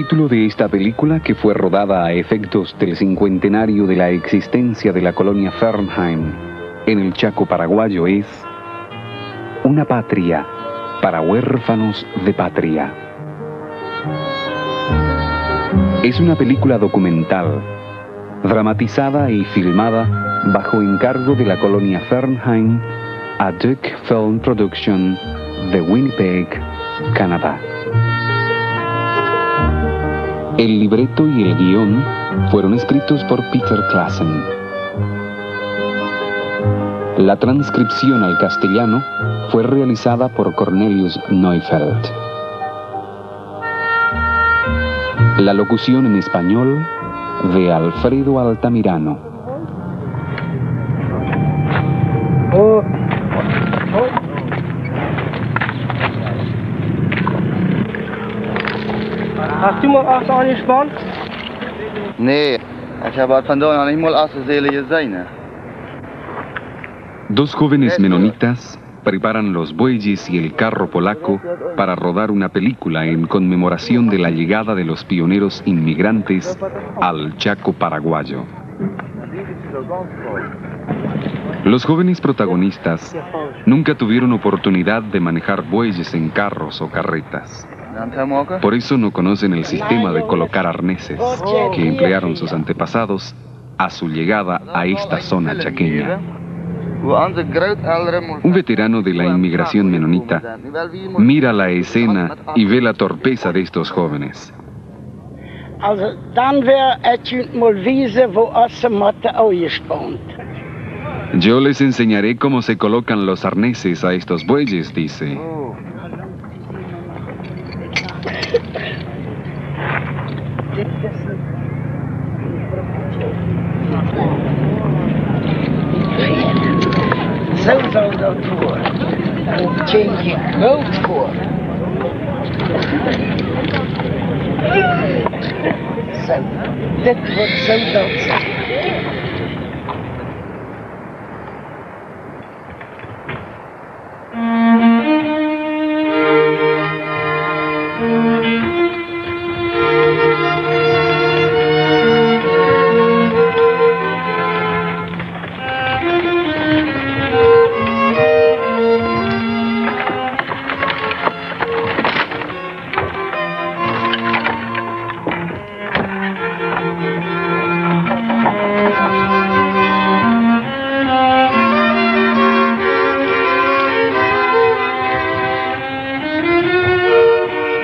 título de esta película, que fue rodada a efectos del cincuentenario de la existencia de la colonia Fernheim en el Chaco paraguayo, es Una patria para huérfanos de patria. Es una película documental, dramatizada y filmada bajo encargo de la colonia Fernheim a Duck Film Production de Winnipeg, Canadá. El libreto y el guión fueron escritos por Peter Klassen. La transcripción al castellano fue realizada por Cornelius Neufeld. La locución en español de Alfredo Altamirano. Hast du mal Aas angespannt? Nee, ich habe vandaag nog niet mal Aas gezien. Dos jóvenes menonitas preparan los bueyes y el carro polaco para rodar una película en conmemoración de la llegada de los pioneros inmigrantes al Chaco paraguayo. Los jóvenes protagonistas nunca tuvieron oportunidad de manejar bueyes en carros o carretas. Por eso no conocen el sistema de colocar arneses que emplearon sus antepasados a su llegada a esta zona chaqueña. Un veterano de la inmigración menonita mira la escena y ve la torpeza de estos jóvenes. Yo les enseñaré cómo se colocan los arneses a estos bueyes, dice. Zo zou dat worden. Een tjintje groot voor. Zo, dit wordt zo dat zijn.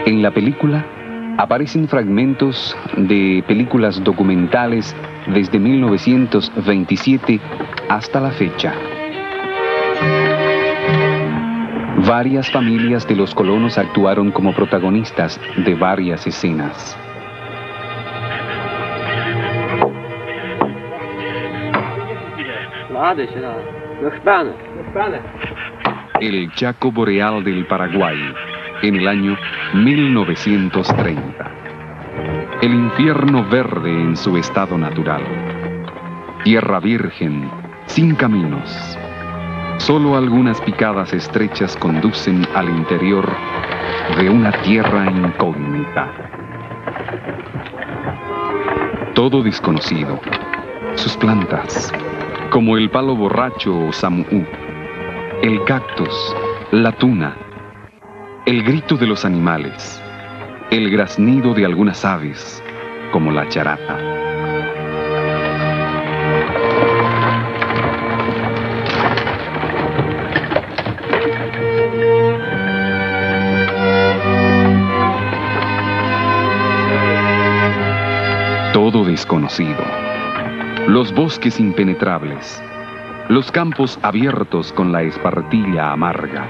En la película aparecen fragmentos de películas documentales desde 1927 hasta la fecha. Varias familias de los colonos actuaron como protagonistas de varias escenas. El Chaco Boreal del Paraguay, en el año 1930. El infierno verde en su estado natural. Tierra virgen, sin caminos. Solo algunas picadas estrechas conducen al interior de una tierra incógnita. Todo desconocido. Sus plantas, como el palo borracho o samuú, el cactus, la tuna, el grito de los animales, el graznido de algunas aves, como la charata. Todo desconocido. Los bosques impenetrables. Los campos abiertos con la espartilla amarga.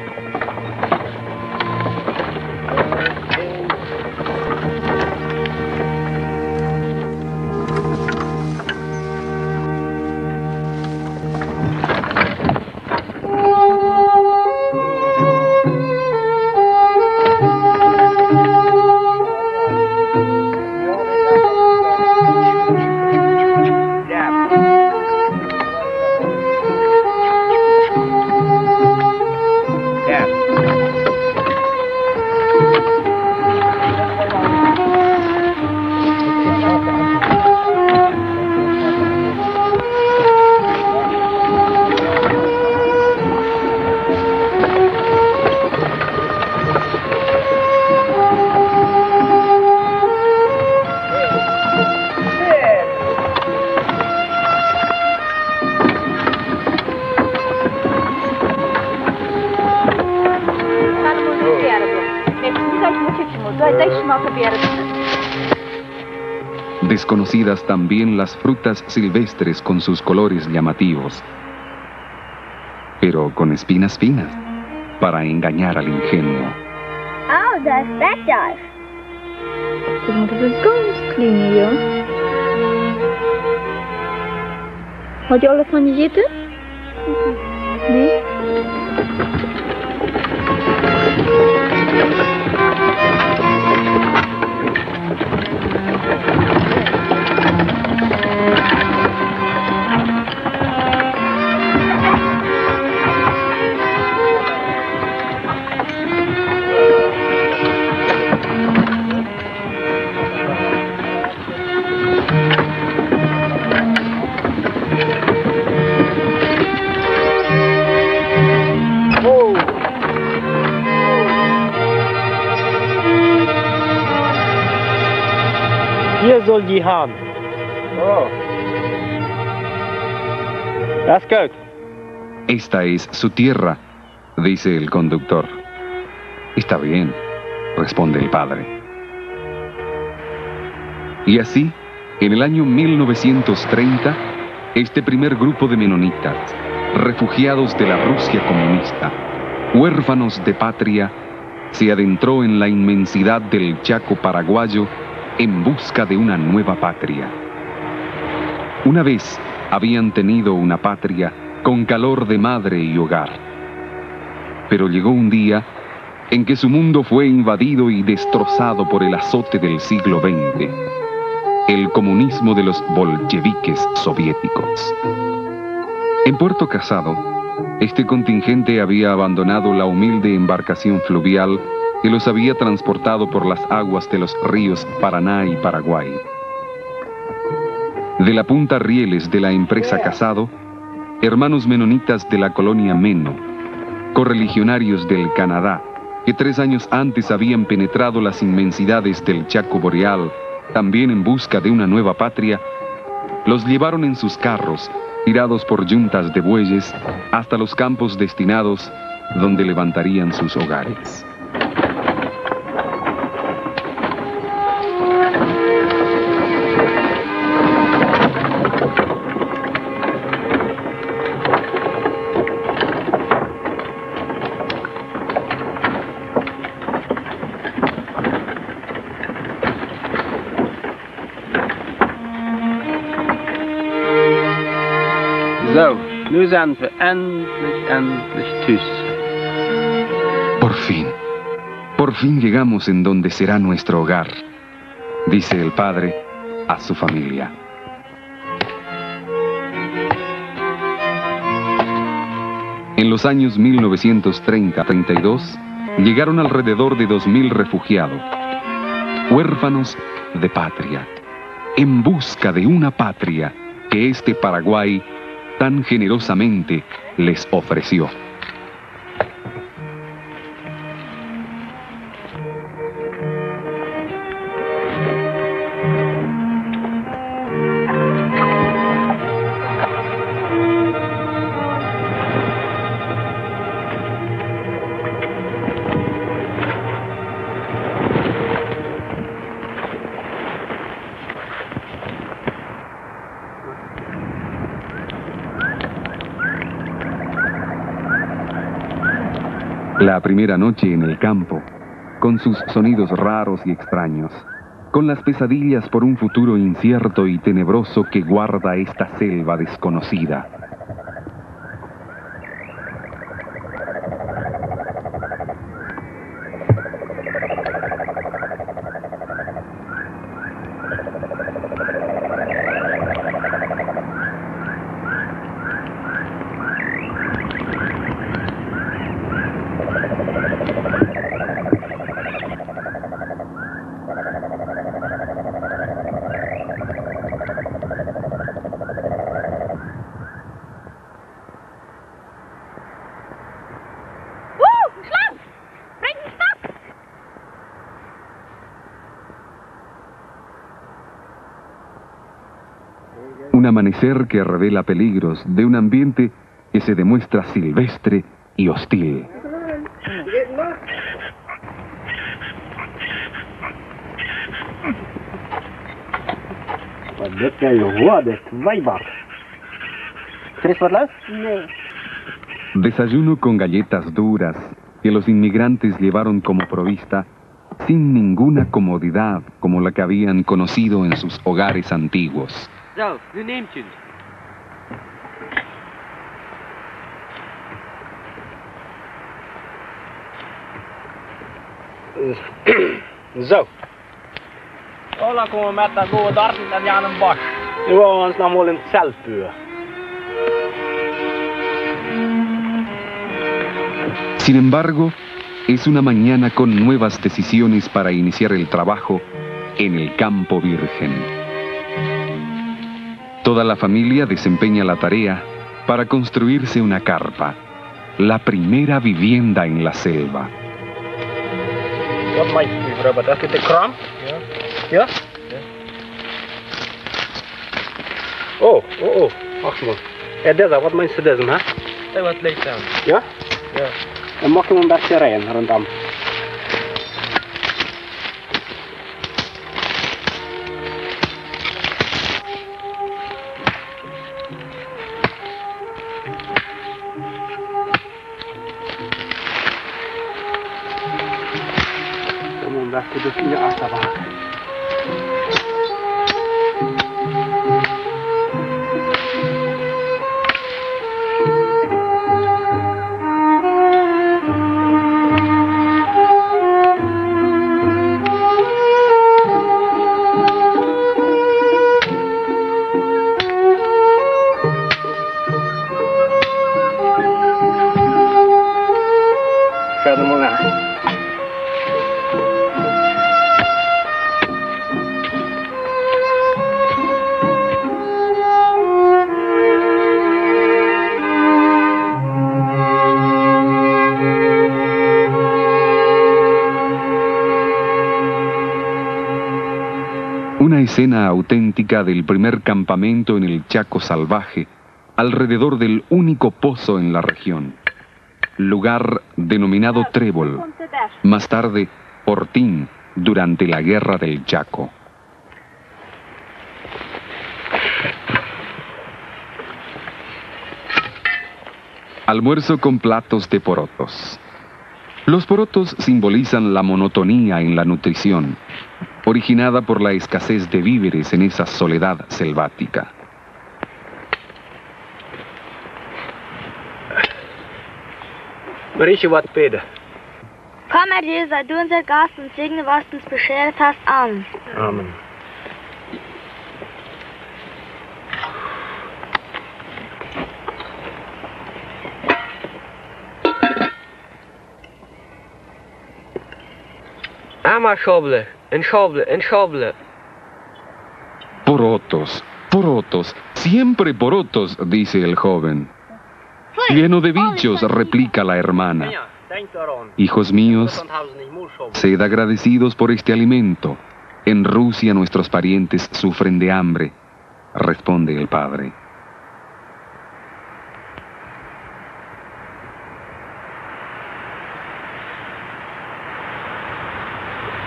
Yeah. Desconocidas también las frutas silvestres con sus colores llamativos, pero con espinas finas para engañar al ingenuo. Oh, daar is Bertjas. Dat moeten we ganz klein, ja. Had je alles van je zitten? Nee? Hier soll die haben. Oh. Das geht. Esta es su tierra, dice el conductor. Está bien, responde el padre. Y así, en el año 1930, este primer grupo de menonitas, refugiados de la Rusia comunista, huérfanos de patria, se adentró en la inmensidad del Chaco paraguayo en busca de una nueva patria. Una vez habían tenido una patria con calor de madre y hogar. Pero llegó un día en que su mundo fue invadido y destrozado por el azote del siglo XX, el comunismo de los bolcheviques soviéticos. En Puerto Casado, este contingente había abandonado la humilde embarcación fluvial que los había transportado por las aguas de los ríos Paraná y Paraguay. De la punta rieles de la empresa Casado, hermanos menonitas de la colonia Meno, correligionarios del Canadá, que 3 años antes habían penetrado las inmensidades del Chaco boreal, también en busca de una nueva patria, los llevaron en sus carros, tirados por yuntas de bueyes, hasta los campos destinados donde levantarían sus hogares. So, nu zijn we endlich thuis. Por fin llegamos en donde será nuestro hogar, dice el padre a su familia. En los años 1930-32 llegaron alrededor de 2000 refugiados, huérfanos de patria, en busca de una patria que este Paraguay tan generosamente les ofreció. La primera noche en el campo, con sus sonidos raros y extraños, con las pesadillas por un futuro incierto y tenebroso que guarda esta selva desconocida. Un amanecer que revela peligros de un ambiente que se demuestra silvestre y hostil. Dit är ju hårdet, vajbar. ¿Tres por las? Nee. Desayuno con galletas duras que los inmigrantes llevaron como provista sin ninguna comodidad como la que habían conocido en sus hogares antiguos. Zo, nu neemt u het. Zo. Alla kommer med att gå och darten den genom bak. Nu var han snart mål en cellpue. Sin embargo, es una mañana con nuevas decisiones para iniciar el trabajo en el campo virgen. Toda la familia desempeña la tarea para construirse una carpa, la primera vivienda en la selva. Wat maakt u Robert? Dat is de kram? Ja? Oh. Wacht maar. Ja, deze, wat maakt u deze, hè? Dat wat leeft aan. Ja? Ja. Dan mag je hem een beetje rijden rondom. Dat is dus in de achterbak. Verder maar naar. Una escena auténtica del primer campamento en el Chaco salvaje, alrededor del único pozo en la región, lugar denominado Trébol, más tarde Fortín, durante la Guerra del Chaco. Almuerzo con platos de porotos. Los porotos simbolizan la monotonía en la nutrición, originada por la escasez de víveres en esa soledad selvática. Marisje, wat bidden. Komm, Herr Jesus, sei du unser Gast und segne, was du uns beschert hast. Amen. Amen. Ama schoble, en schoble. Porotos, porotos, siempre porotos, dice el joven. Lleno de bichos, replica la hermana. Hijos míos, sed agradecidos por este alimento. En Rusia nuestros parientes sufren de hambre, responde el padre.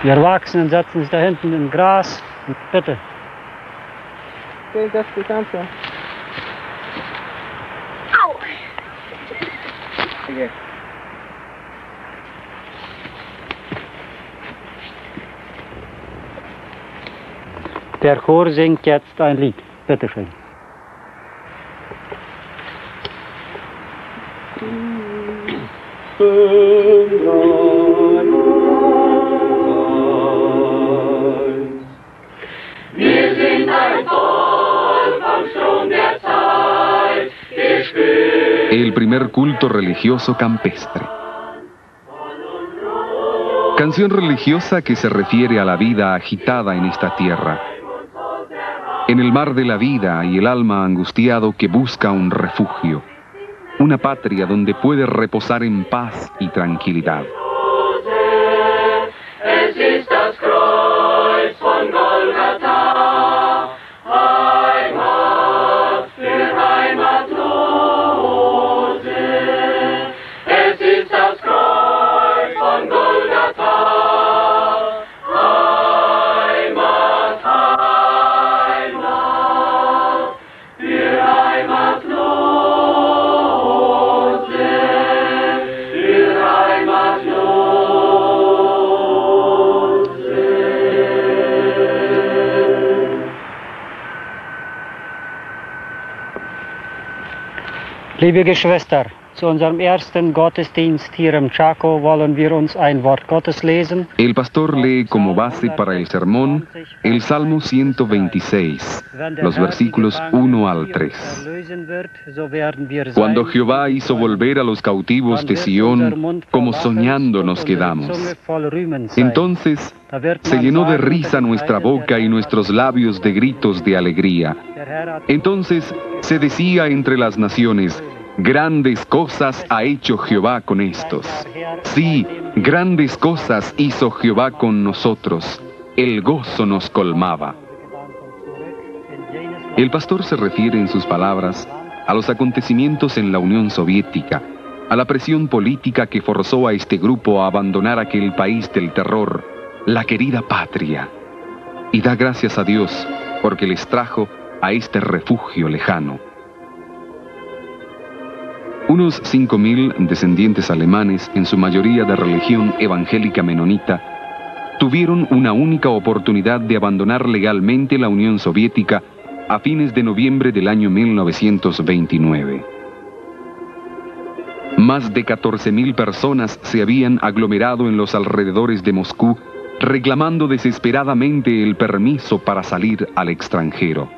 Die Erwachsenen setzen sich da hinten im Gras und bitte. Okay, das ist ganz so. Au! Okay. Der Chor singt jetzt ein Lied. Bitte schön. Wir sind ein Volk am Strom der Zeit. El primer culto religioso campestre. Canción religiosa que se refiere a la vida agitada en esta tierra, en el mar de la vida y el alma angustiado que busca un refugio, una patria donde puede reposar en paz y tranquilidad. Es ist das Kreuz von Golgatha, Heimat für Heimatlose. Es ist das Kreuz von Golgatha, Heimat, Heimat. Liebe Geschwister, zu unserem ersten Gottesdienst hier im Chaco wollen wir uns ein Wort Gottes lesen. El pastor lee como base para el sermón el Salmo 126, los versículos 1 al 3. Cuando Jehová hizo volver a los cautivos de Sión, como soñando nos quedamos. Entonces se llenó de risa nuestra boca y nuestros labios de gritos de alegría. Entonces se decía entre las naciones: grandes cosas ha hecho Jehová con estos. Sí, grandes cosas hizo Jehová con nosotros. El gozo nos colmaba. El pastor se refiere en sus palabras a los acontecimientos en la Unión Soviética, a la presión política que forzó a este grupo a abandonar aquel país del terror, la querida patria, y da gracias a Dios porque les trajo a este refugio lejano. Unos 5.000 descendientes alemanes, en su mayoría de religión evangélica menonita, tuvieron una única oportunidad de abandonar legalmente la Unión Soviética a fines de noviembre del año 1929. Más de 14.000 personas se habían aglomerado en los alrededores de Moscú, reclamando desesperadamente el permiso para salir al extranjero.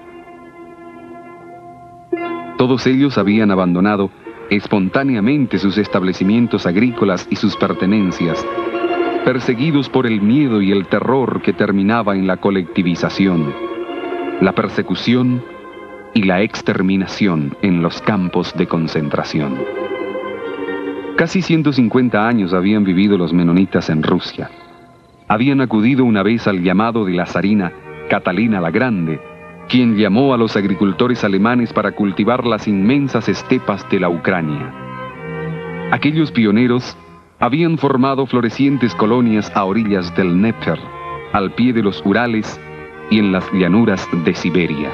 Todos ellos habían abandonado espontáneamente sus establecimientos agrícolas y sus pertenencias, perseguidos por el miedo y el terror que terminaba en la colectivización, la persecución y la exterminación en los campos de concentración. Casi 150 años habían vivido los menonitas en Rusia. Habían acudido una vez al llamado de la zarina Catalina la Grande, quien llamó a los agricultores alemanes para cultivar las inmensas estepas de la Ucrania. Aquellos pioneros habían formado florecientes colonias a orillas del Dnieper, al pie de los Urales y en las llanuras de Siberia.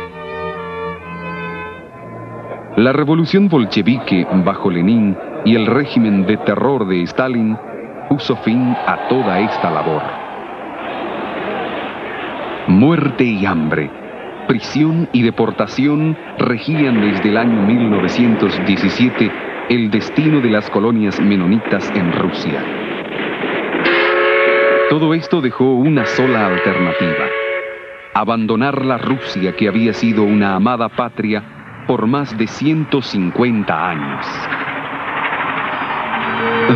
La revolución bolchevique bajo Lenin y el régimen de terror de Stalin puso fin a toda esta labor. Muerte y hambre, prisión y deportación regían desde el año 1917 el destino de las colonias menonitas en Rusia. Todo esto dejó una sola alternativa: abandonar la Rusia que había sido una amada patria por más de 150 años.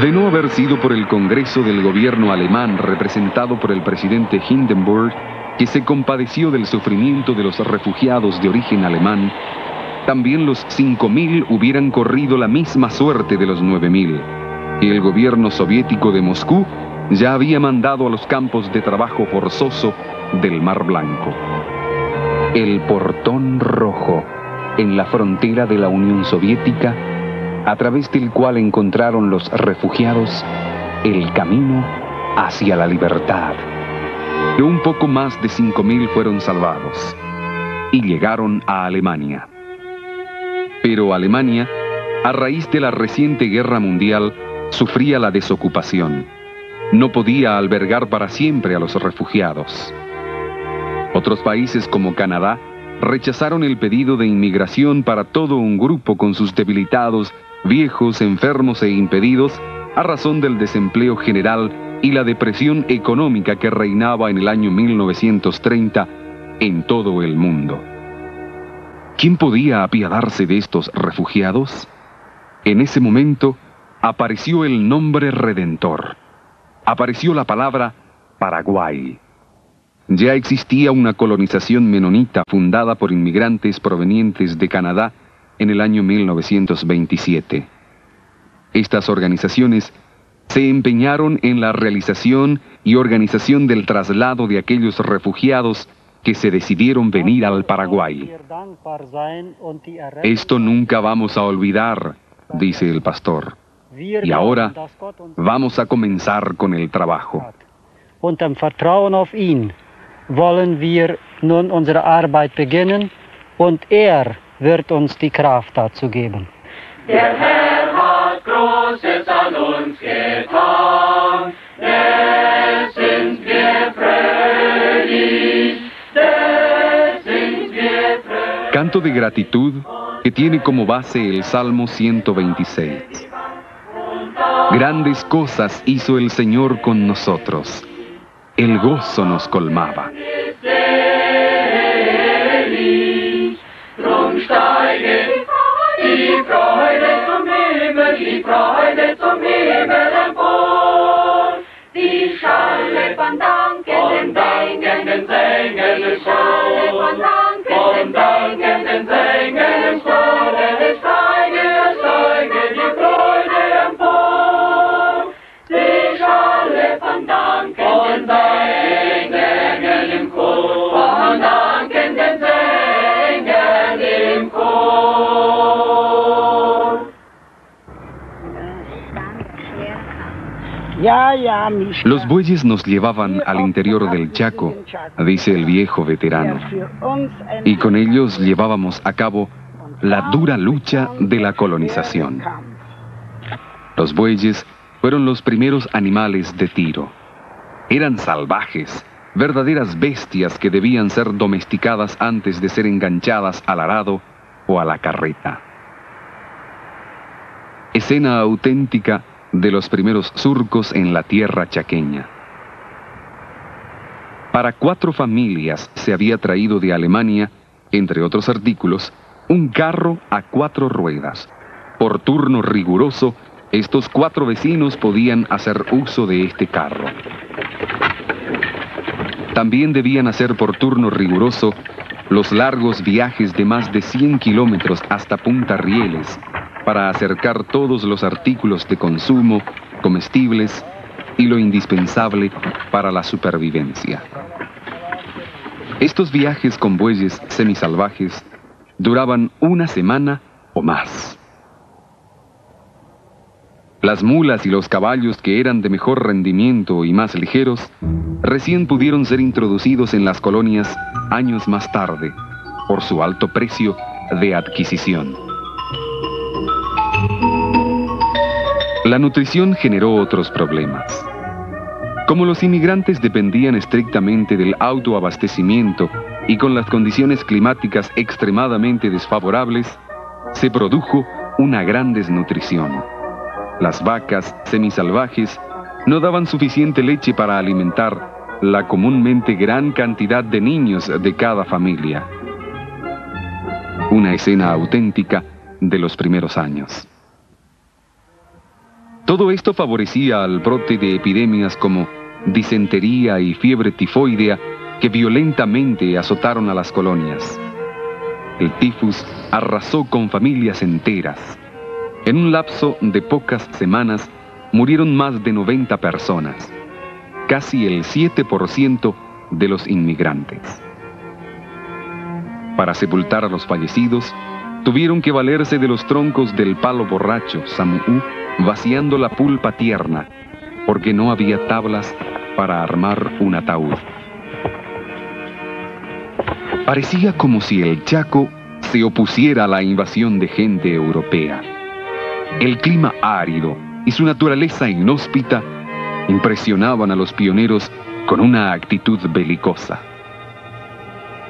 De no haber sido por el Congreso del gobierno alemán representado por el presidente Hindenburg, que se compadeció del sufrimiento de los refugiados de origen alemán, también los 5.000 hubieran corrido la misma suerte de los 9.000, y el gobierno soviético de Moscú ya había mandado a los campos de trabajo forzoso del Mar Blanco. El portón rojo en la frontera de la Unión Soviética, a través del cual encontraron los refugiados el camino hacia la libertad. De un poco más de 5.000 fueron salvados y llegaron a Alemania. Pero Alemania, a raíz de la reciente guerra mundial, sufría la desocupación. No podía albergar para siempre a los refugiados. Otros países como Canadá rechazaron el pedido de inmigración para todo un grupo con sus debilitados, viejos, enfermos e impedidos, a razón del desempleo general y la depresión económica que reinaba en el año 1930 en todo el mundo. ¿Quién podía apiadarse de estos refugiados? En ese momento apareció el nombre redentor. Apareció la palabra Paraguay. Ya existía una colonización menonita fundada por inmigrantes provenientes de Canadá en el año 1927. Estas organizaciones se empeñaron en la realización y organización del traslado de aquellos refugiados que se decidieron venir al Paraguay. Esto nunca vamos a olvidar, dice el pastor. Y ahora vamos a comenzar con el trabajo. Und im Vertrauen auf ihn wollen wir nun unsere Arbeit beginnen und wird uns die Kraft dazu geben. Der Herr hat Großes an uns getan, des sind wir fröhlich, des sind wir fröhlich. Canto de gratitud que tiene como base el Salmo 126. Grandes cosas hizo el Señor con nosotros. El gozo nos colmaba. Drum steige die Freude zum Himmel empor. Die Schale von dankenden Sängen des Chor, von dankenden Sängen des Chor, es steige die Freude empor. Die Schale von dankenden Sängen im Chor, von dankenden Sängen im Chor. Los bueyes nos llevaban al interior del Chaco, dice el viejo veterano, y con ellos llevábamos a cabo la dura lucha de la colonización. Los bueyes fueron los primeros animales de tiro. Eran salvajes, verdaderas bestias que debían ser domesticadas antes de ser enganchadas al arado o a la carreta. Escena auténtica de los primeros surcos en la tierra chaqueña. Para 4 familias se había traído de Alemania, entre otros artículos, un carro a 4 ruedas. Por turno riguroso, estos 4 vecinos podían hacer uso de este carro. También debían hacer por turno riguroso los largos viajes de más de 100 kilómetros hasta Punta Rieles, para acercar todos los artículos de consumo, comestibles y lo indispensable para la supervivencia. Estos viajes con bueyes semisalvajes duraban 1 semana o más. Las mulas y los caballos, que eran de mejor rendimiento y más ligeros, recién pudieron ser introducidos en las colonias años más tarde, por su alto precio de adquisición. La nutrición generó otros problemas. Como los inmigrantes dependían estrictamente del autoabastecimiento y con las condiciones climáticas extremadamente desfavorables, se produjo una gran desnutrición. Las vacas semisalvajes no daban suficiente leche para alimentar la comúnmente gran cantidad de niños de cada familia. Una escena auténtica de los primeros años. Todo esto favorecía al brote de epidemias como disentería y fiebre tifoidea que violentamente azotaron a las colonias. El tifus arrasó con familias enteras. En un lapso de pocas semanas murieron más de 90 personas, casi el 7% de los inmigrantes. Para sepultar a los fallecidos, tuvieron que valerse de los troncos del palo borracho, Samuú, vaciando la pulpa tierna, porque no había tablas para armar un ataúd. Parecía como si el Chaco se opusiera a la invasión de gente europea. El clima árido y su naturaleza inhóspita impresionaban a los pioneros con una actitud belicosa.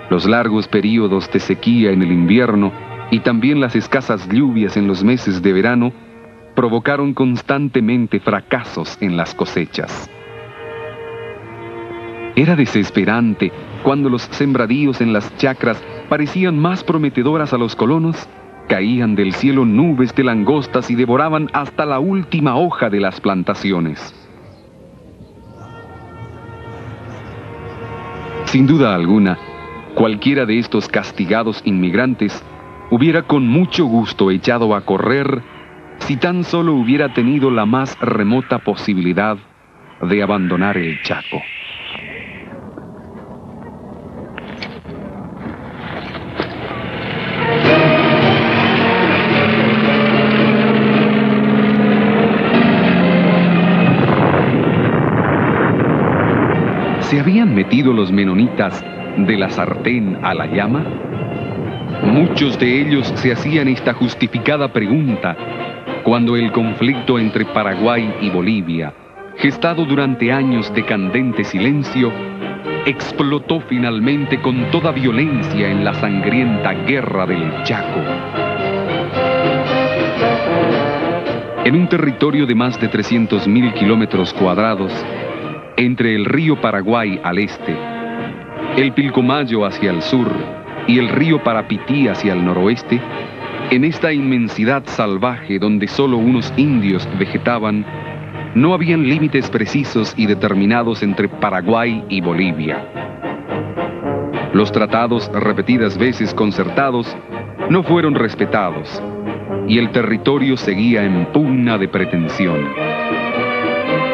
Los largos períodos de sequía en el invierno y también las escasas lluvias en los meses de verano provocaron constantemente fracasos en las cosechas. Era desesperante cuando los sembradíos en las chacras parecían más prometedoras a los colonos, caían del cielo nubes de langostas y devoraban hasta la última hoja de las plantaciones. Sin duda alguna, cualquiera de estos castigados inmigrantes hubiera con mucho gusto echado a correr si tan solo hubiera tenido la más remota posibilidad de abandonar el Chaco. ¿Se habían metido los menonitas de la sartén a la llama? Muchos de ellos se hacían esta justificada pregunta cuando el conflicto entre Paraguay y Bolivia, gestado durante años de candente silencio, explotó finalmente con toda violencia en la sangrienta guerra del Chaco. En un territorio de más de 300.000 kilómetros cuadrados, entre el río Paraguay al este, el Pilcomayo hacia el sur y el río Parapití hacia el noroeste, en esta inmensidad salvaje donde solo unos indios vegetaban, no habían límites precisos y determinados entre Paraguay y Bolivia. Los tratados, repetidas veces concertados, no fueron respetados, y el territorio seguía en pugna de pretensión.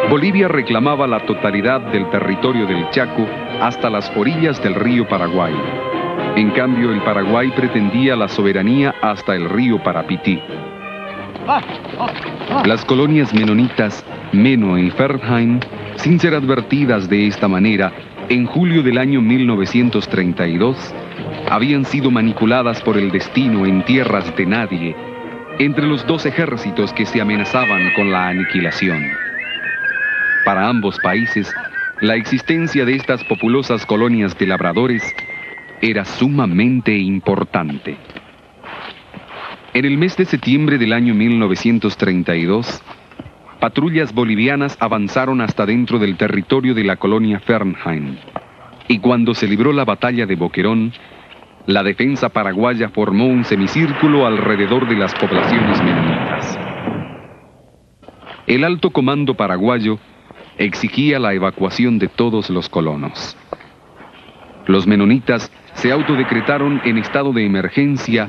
Bolivia reclamaba la totalidad del territorio del Chaco hasta las orillas del río Paraguay. En cambio, el Paraguay pretendía la soberanía hasta el río Parapití. Las colonias menonitas Meno y Fernheim, sin ser advertidas de esta manera, en julio del año 1932, habían sido manipuladas por el destino en tierras de nadie, entre los dos ejércitos que se amenazaban con la aniquilación. Para ambos países, la existencia de estas populosas colonias de labradores era sumamente importante. En el mes de septiembre del año 1932, patrullas bolivianas avanzaron hasta dentro del territorio de la colonia Fernheim, y cuando se libró la batalla de Boquerón, la defensa paraguaya formó un semicírculo alrededor de las poblaciones menonitas. El alto comando paraguayo exigía la evacuación de todos los colonos. Los menonitas se autodecretaron en estado de emergencia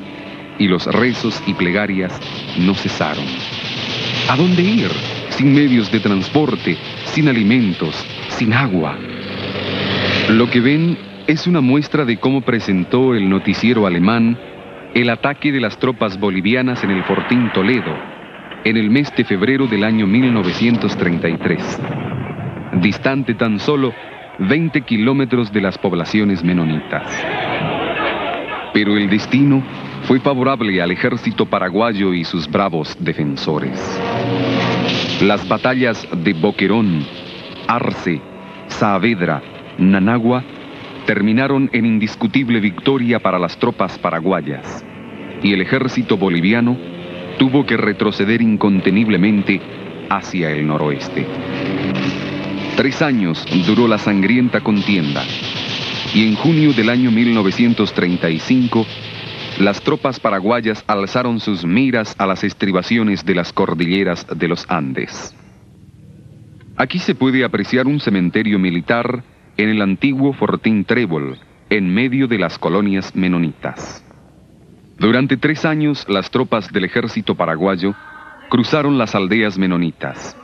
y los rezos y plegarias no cesaron. ¿A dónde ir? Sin medios de transporte, sin alimentos, sin agua. Lo que ven es una muestra de cómo presentó el noticiero alemán el ataque de las tropas bolivianas en el Fortín Toledo, en el mes de febrero del año 1933, distante tan solo 20 kilómetros de las poblaciones menonitas. Pero el destino fue favorable al ejército paraguayo y sus bravos defensores. Las batallas de Boquerón, Arce, Saavedra, Nanagua terminaron en indiscutible victoria para las tropas paraguayas, y el ejército boliviano tuvo que retroceder inconteniblemente hacia el noroeste. 3 años duró la sangrienta contienda, y en junio del año 1935, las tropas paraguayas alzaron sus miras a las estribaciones de las cordilleras de los Andes. Aquí se puede apreciar un cementerio militar en el antiguo Fortín Trébol, en medio de las colonias menonitas. Durante 3 años, las tropas del ejército paraguayo cruzaron las aldeas menonitas,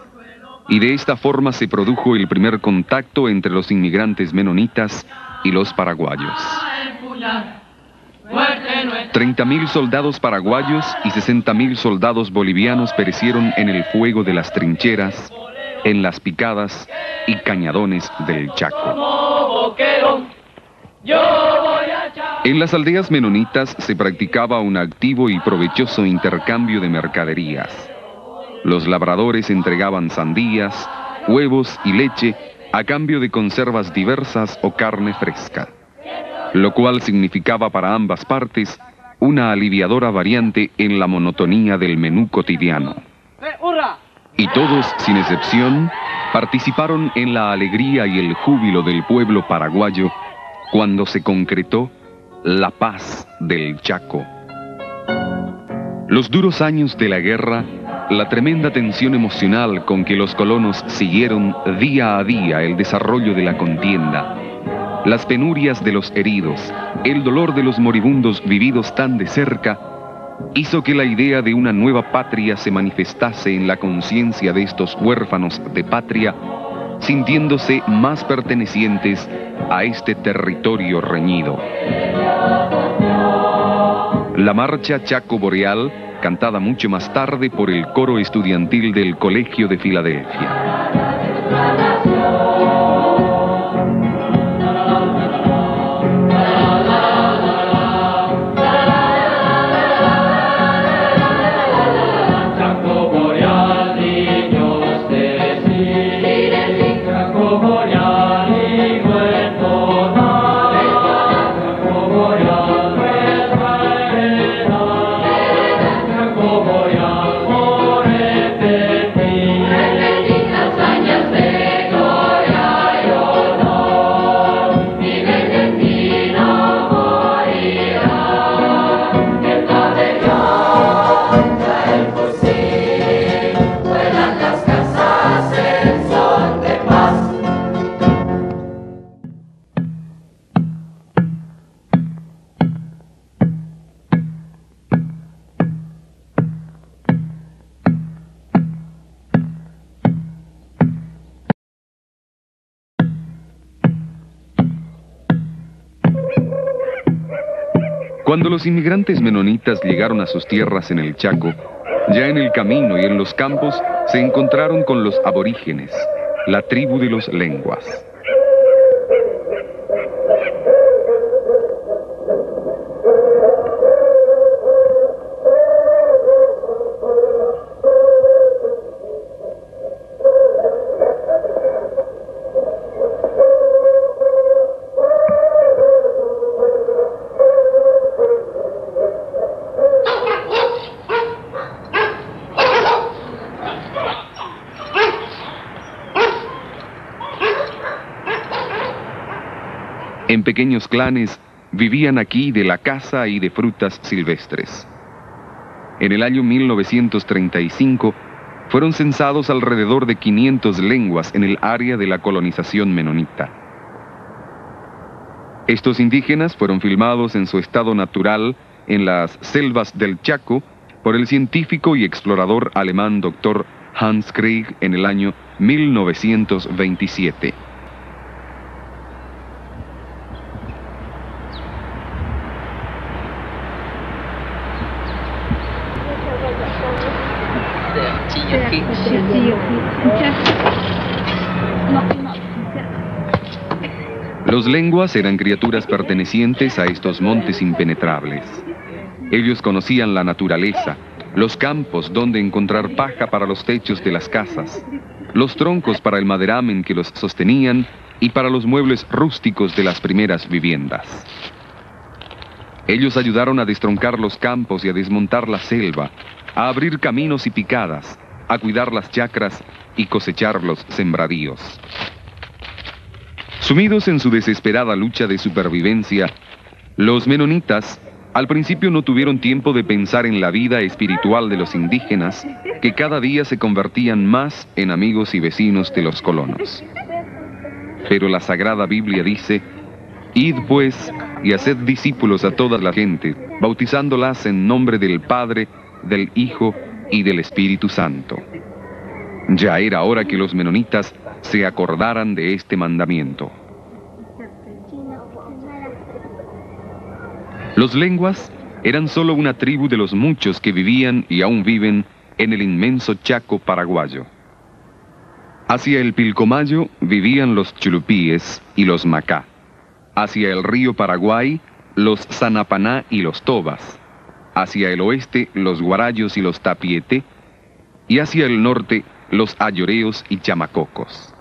y de esta forma se produjo el primer contacto entre los inmigrantes menonitas y los paraguayos. 30.000 soldados paraguayos y 60.000 soldados bolivianos perecieron en el fuego de las trincheras, en las picadas y cañadones del Chaco. En las aldeas menonitas se practicaba un activo y provechoso intercambio de mercaderías. Los labradores entregaban sandías, huevos y leche a cambio de conservas diversas o carne fresca, lo cual significaba para ambas partes una aliviadora variante en la monotonía del menú cotidiano. Y todos, sin excepción, participaron en la alegría y el júbilo del pueblo paraguayo cuando se concretó la paz del Chaco. Los duros años de la guerra, la tremenda tensión emocional con que los colonos siguieron día a día el desarrollo de la contienda, las penurias de los heridos, el dolor de los moribundos vividos tan de cerca, hizo que la idea de una nueva patria se manifestase en la conciencia de estos huérfanos de patria, sintiéndose más pertenecientes a este territorio reñido. La marcha Chaco Boreal, cantada mucho más tarde por el coro estudiantil del Colegio de Filadelfia. Boreal. Cuando los inmigrantes menonitas llegaron a sus tierras en el Chaco, ya en el camino y en los campos se encontraron con los aborígenes, la tribu de los lenguas. En pequeños clanes vivían aquí de la caza y de frutas silvestres. En el año 1935 fueron censados alrededor de 500 lenguas en el área de la colonización menonita. Estos indígenas fueron filmados en su estado natural en las selvas del Chaco por el científico y explorador alemán Dr. Hans Krieg en el año 1927. Los lenguas eran criaturas pertenecientes a estos montes impenetrables. Ellos conocían la naturaleza, los campos donde encontrar paja para los techos de las casas, los troncos para el maderamen que los sostenían y para los muebles rústicos de las primeras viviendas. Ellos ayudaron a destroncar los campos y a desmontar la selva, a abrir caminos y picadas, a cuidar las chacras y cosechar los sembradíos. Sumidos en su desesperada lucha de supervivencia, los menonitas al principio no tuvieron tiempo de pensar en la vida espiritual de los indígenas, que cada día se convertían más en amigos y vecinos de los colonos. Pero la Sagrada Biblia dice: «Id pues y haced discípulos a todas las gentes, bautizándolas en nombre del Padre, del Hijo y del Espíritu Santo». Ya era hora que los menonitas se acordaran de este mandamiento. Los lenguas eran solo una tribu de los muchos que vivían y aún viven en el inmenso Chaco paraguayo. Hacia el Pilcomayo vivían los chulupíes y los macá. Hacia el río Paraguay, los sanapaná y los tobas. Hacia el oeste, los guarayos y los tapiete. Y hacia el norte, los ayoreos y chamacocos.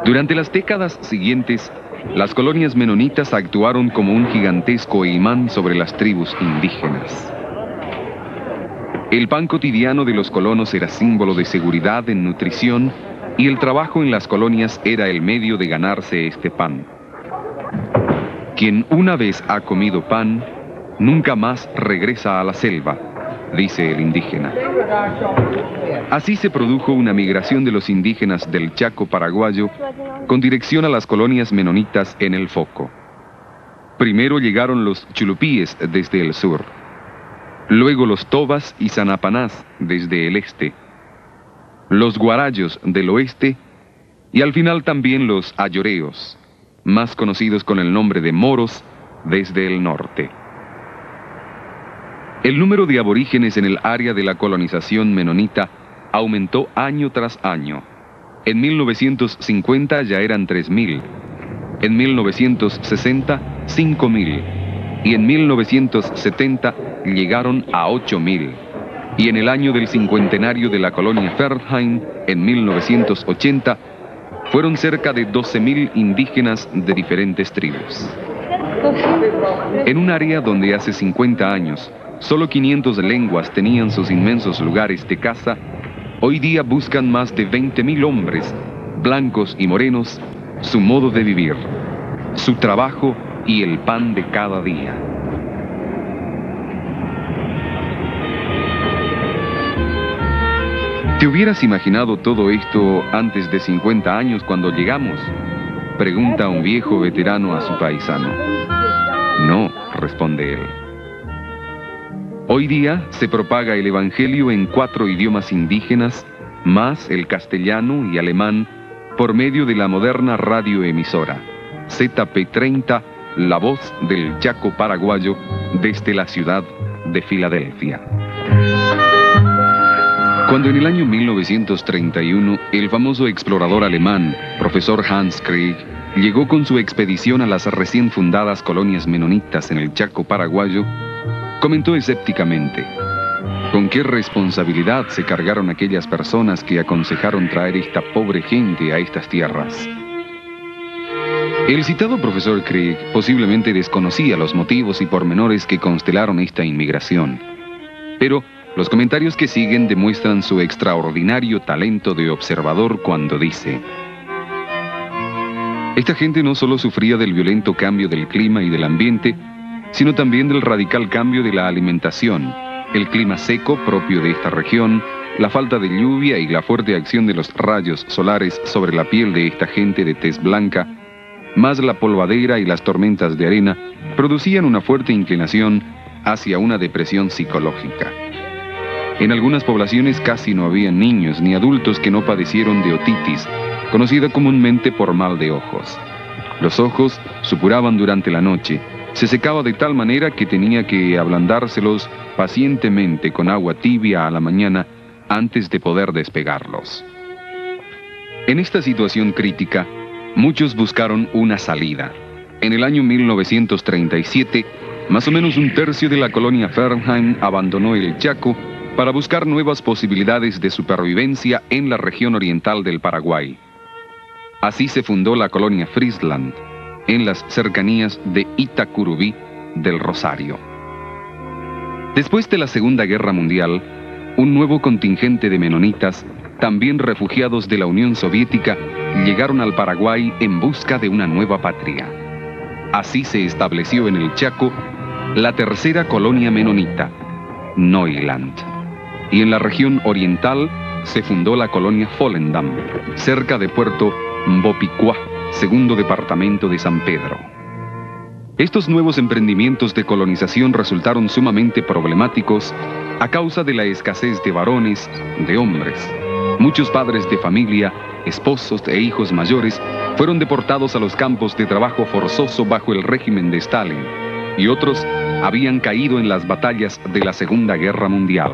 Durante las décadas siguientes, las colonias menonitas actuaron como un gigantesco imán sobre las tribus indígenas. El pan cotidiano de los colonos era símbolo de seguridad en nutrición y el trabajo en las colonias era el medio de ganarse este pan. Quien una vez ha comido pan, nunca más regresa a la selva, dice el indígena. Así se produjo una migración de los indígenas del Chaco paraguayo con dirección a las colonias menonitas en el Foco. Primero llegaron los chulupíes desde el sur, luego los tobas y sanapanás desde el este, los guarayos del oeste y al final también los ayoreos, más conocidos con el nombre de moros, desde el norte. El número de aborígenes en el área de la colonización menonita aumentó año tras año. En 1950 ya eran 3.000, en 1960 5.000 y en 1970 llegaron a 8.000. Y en el año del cincuentenario de la colonia Fertheim, en 1980, fueron cerca de 12.000 indígenas de diferentes tribus. En un área donde hace 50 años solo 500 lenguas tenían sus inmensos lugares de caza, hoy día buscan más de 20.000 hombres, blancos y morenos, su modo de vivir, su trabajo y el pan de cada día. ¿Te hubieras imaginado todo esto antes de 50 años cuando llegamos?, pregunta un viejo veterano a su paisano. No, responde él. Hoy día se propaga el Evangelio en 4 idiomas indígenas, más el castellano y alemán, por medio de la moderna radioemisora ZP30 la voz del Chaco paraguayo desde la ciudad de Filadelfia. Cuando en el año 1931 el famoso explorador alemán, profesor Hans Krieg, llegó con su expedición a las recién fundadas colonias menonitas en el Chaco paraguayo, comentó escépticamente: ¿con qué responsabilidad se cargaron aquellas personas que aconsejaron traer esta pobre gente a estas tierras? El citado profesor Krieg posiblemente desconocía los motivos y pormenores que constelaron esta inmigración, pero los comentarios que siguen demuestran su extraordinario talento de observador cuando dice: esta gente no solo sufría del violento cambio del clima y del ambiente, sino también del radical cambio de la alimentación, el clima seco propio de esta región, la falta de lluvia y la fuerte acción de los rayos solares sobre la piel de esta gente de tez blanca, más la polvadera y las tormentas de arena, producían una fuerte inclinación hacia una depresión psicológica. En algunas poblaciones casi no había niños ni adultos que no padecieron de otitis, conocida comúnmente por mal de ojos. Los ojos supuraban durante la noche, se secaba de tal manera que tenía que ablandárselos pacientemente con agua tibia a la mañana antes de poder despegarlos. En esta situación crítica, muchos buscaron una salida. En el año 1937, más o menos un tercio de la colonia Fernheim abandonó el Chaco para buscar nuevas posibilidades de supervivencia en la región oriental del Paraguay. Así se fundó la colonia Friesland, en las cercanías de Itacurubí del Rosario. Después de la Segunda Guerra Mundial, un nuevo contingente de menonitas, también refugiados de la Unión Soviética, llegaron al Paraguay en busca de una nueva patria. Así se estableció en el Chaco la tercera colonia menonita, Neuland. Y en la región oriental se fundó la colonia Volendam, cerca de Puerto Mbopicuá, segundo departamento de San Pedro. Estos nuevos emprendimientos de colonización resultaron sumamente problemáticos a causa de la escasez de varones, de hombres. Muchos padres de familia, esposos e hijos mayores fueron deportados a los campos de trabajo forzoso bajo el régimen de Stalin, y otros habían caído en las batallas de la Segunda Guerra Mundial.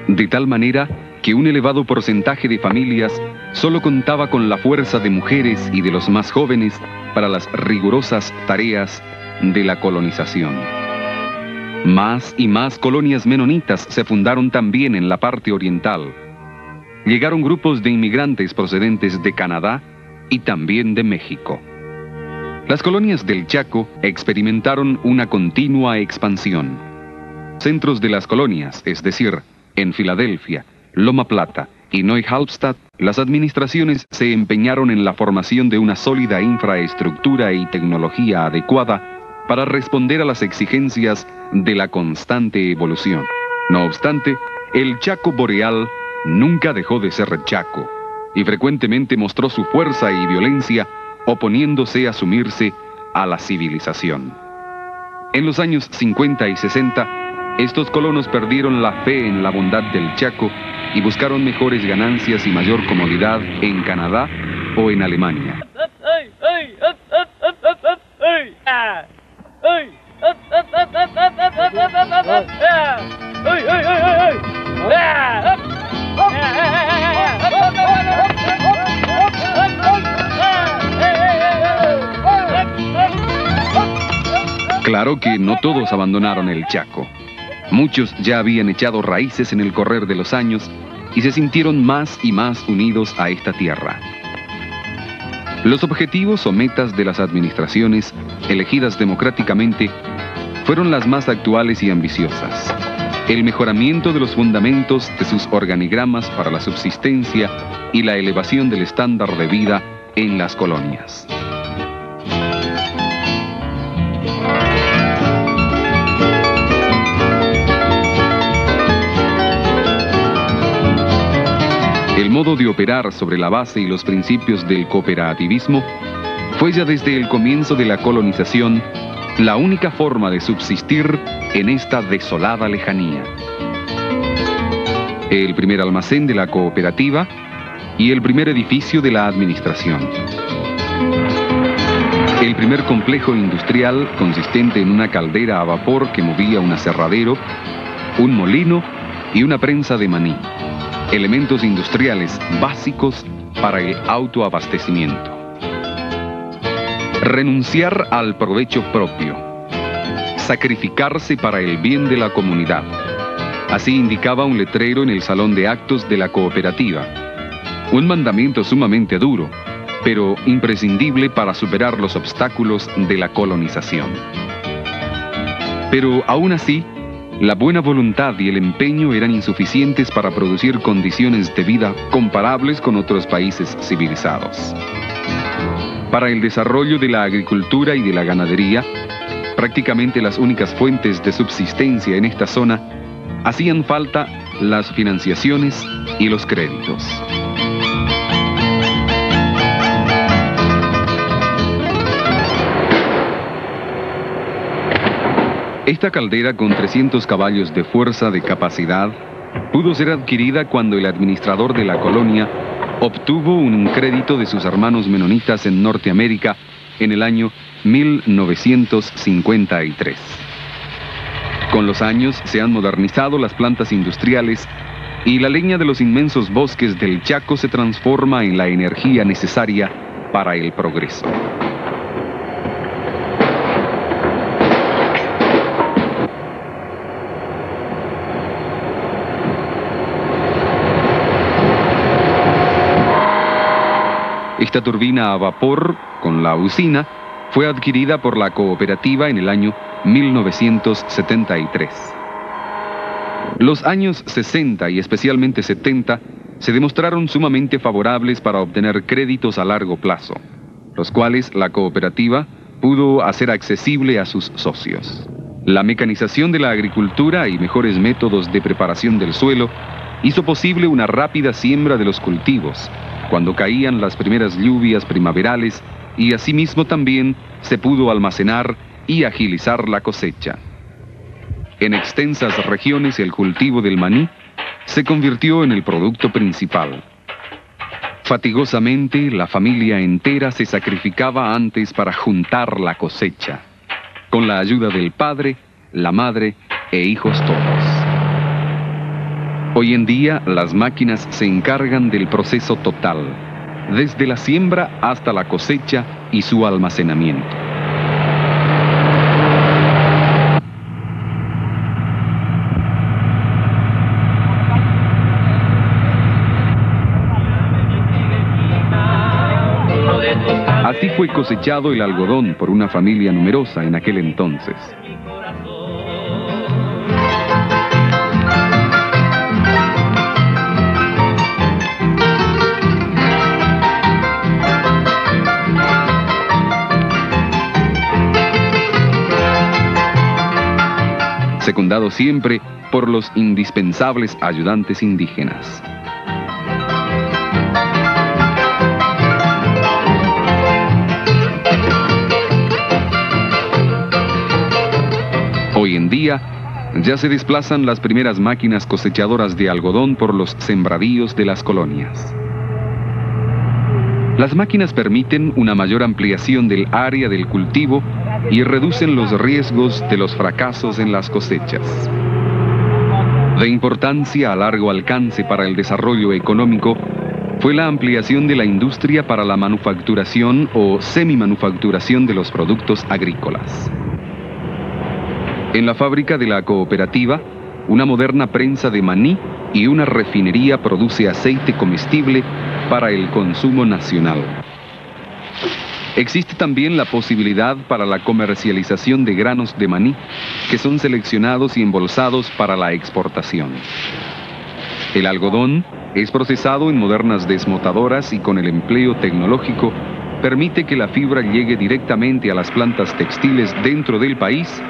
De tal manera que un elevado porcentaje de familias solo contaba con la fuerza de mujeres y de los más jóvenes para las rigurosas tareas de la colonización. Más y más colonias menonitas se fundaron también en la parte oriental. Llegaron grupos de inmigrantes procedentes de Canadá y también de México. Las colonias del Chaco experimentaron una continua expansión. Centros de las colonias, es decir, en Filadelfia, Loma Plata y Neuhalbstadt, las administraciones se empeñaron en la formación de una sólida infraestructura y tecnología adecuada para responder a las exigencias de la constante evolución. No obstante, el Chaco boreal nunca dejó de ser Chaco y frecuentemente mostró su fuerza y violencia oponiéndose a sumirse a la civilización. En los años 50 y 60, estos colonos perdieron la fe en la bondad del Chaco y buscaron mejores ganancias y mayor comodidad en Canadá o en Alemania. Claro que no todos abandonaron el Chaco. Muchos ya habían echado raíces en el correr de los años y se sintieron más y más unidos a esta tierra. Los objetivos o metas de las administraciones elegidas democráticamente fueron las más actuales y ambiciosas. El mejoramiento de los fundamentos de sus organigramas para la subsistencia y la elevación del estándar de vida en las colonias. El modo de operar sobre la base y los principios del cooperativismo fue ya desde el comienzo de la colonización la única forma de subsistir en esta desolada lejanía. El primer almacén de la cooperativa y el primer edificio de la administración. El primer complejo industrial, consistente en una caldera a vapor que movía un aserradero, un molino y una prensa de maní, elementos industriales básicos para el autoabastecimiento. Renunciar al provecho propio, sacrificarse para el bien de la comunidad. Así indicaba un letrero en el salón de actos de la cooperativa. Un mandamiento sumamente duro, pero imprescindible para superar los obstáculos de la colonización. Pero aún así, la buena voluntad y el empeño eran insuficientes para producir condiciones de vida comparables con otros países civilizados. Para el desarrollo de la agricultura y de la ganadería, prácticamente las únicas fuentes de subsistencia en esta zona, hacían falta las financiaciones y los créditos. Esta caldera con 300 caballos de fuerza de capacidad pudo ser adquirida cuando el administrador de la colonia obtuvo un crédito de sus hermanos menonitas en Norteamérica en el año 1953. Con los años se han modernizado las plantas industriales y la leña de los inmensos bosques del Chaco se transforma en la energía necesaria para el progreso. Esta turbina a vapor, con la usina, fue adquirida por la cooperativa en el año 1973. Los años 60 y especialmente 70 se demostraron sumamente favorables para obtener créditos a largo plazo, los cuales la cooperativa pudo hacer accesible a sus socios. La mecanización de la agricultura y mejores métodos de preparación del suelo hizo posible una rápida siembra de los cultivos, cuando caían las primeras lluvias primaverales, y asimismo también se pudo almacenar y agilizar la cosecha. En extensas regiones el cultivo del maní se convirtió en el producto principal. Fatigosamente la familia entera se sacrificaba antes para juntar la cosecha, con la ayuda del padre, la madre e hijos todos. Hoy en día, las máquinas se encargan del proceso total, desde la siembra hasta la cosecha y su almacenamiento. Así fue cosechado el algodón por una familia numerosa en aquel entonces. Secundado siempre por los indispensables ayudantes indígenas. Hoy en día, ya se desplazan las primeras máquinas cosechadoras de algodón por los sembradíos de las colonias. Las máquinas permiten una mayor ampliación del área del cultivo y reducen los riesgos de los fracasos en las cosechas. De importancia a largo alcance para el desarrollo económico fue la ampliación de la industria para la manufacturación o semimanufacturación de los productos agrícolas. En la fábrica de la cooperativa, una moderna prensa de maní y una refinería produce aceite comestible para el consumo nacional. Existe también la posibilidad para la comercialización de granos de maní que son seleccionados y embolsados para la exportación. El algodón es procesado en modernas desmotadoras y con el empleo tecnológico permite que la fibra llegue directamente a las plantas textiles dentro del país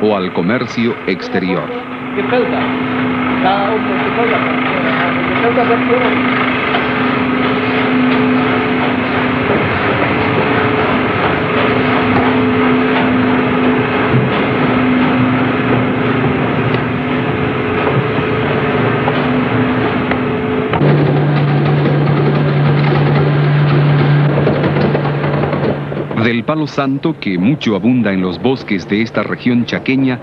o al comercio exterior. Del palo palo santo, que mucho abunda en los bosques de esta región chaqueña,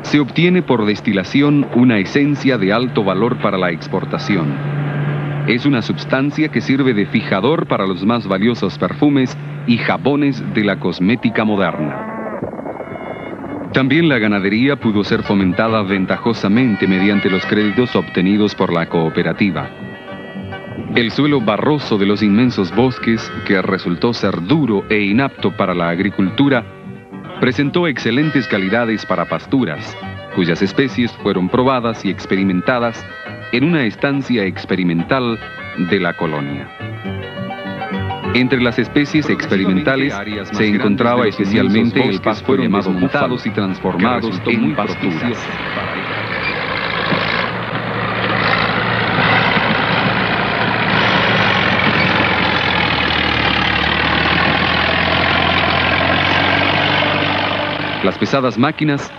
se obtiene por destilación una esencia de alto valor para la exportación. Es una sustancia que sirve de fijador para los más valiosos perfumes y jabones de la cosmética moderna. También la ganadería pudo ser fomentada ventajosamente mediante los créditos obtenidos por la cooperativa. El suelo barroso de los inmensos bosques, que resultó ser duro e inapto para la agricultura, presentó excelentes calidades para pasturas, cuyas especies fueron probadas y experimentadas en una estancia experimental de la colonia. Entre las especies experimentales se encontraba especialmente el pasto llamado montados y transformados en pasturas. Las pesadas máquinas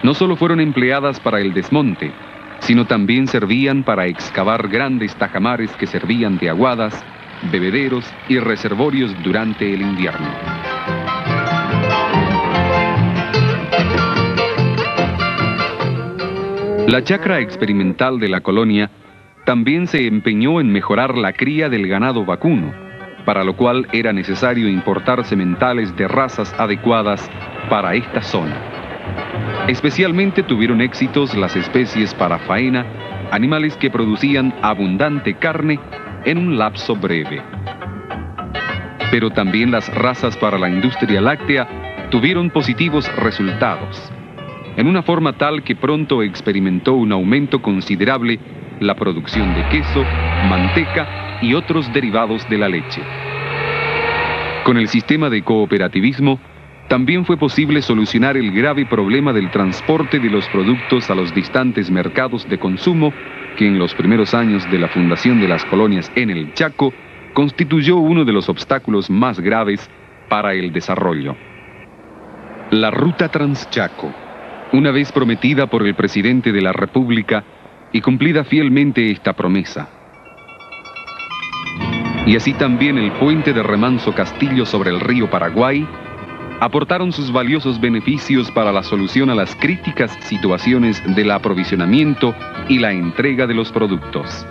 no solo fueron empleadas para el desmonte, sino también servían para excavar grandes tajamares que servían de aguadas, bebederos y reservorios durante el invierno. La chacra experimental de la colonia también se empeñó en mejorar la cría del ganado vacuno, para lo cual era necesario importar sementales de razas adecuadas para esta zona. Especialmente tuvieron éxitos las especies para faena, animales que producían abundante carne en un lapso breve. Pero también las razas para la industria láctea tuvieron positivos resultados, en una forma tal que pronto experimentó un aumento considerable la producción de queso, manteca y otros derivados de la leche. Con el sistema de cooperativismo, también fue posible solucionar el grave problema del transporte de los productos a los distantes mercados de consumo, que en los primeros años de la fundación de las colonias en el Chaco constituyó uno de los obstáculos más graves para el desarrollo. La ruta Transchaco, una vez prometida por el presidente de la República y cumplida fielmente esta promesa. Y así también el puente de Remanso Castillo sobre el río Paraguay aportaron sus valiosos beneficios para la solución a las críticas situaciones del aprovisionamiento y la entrega de los productos.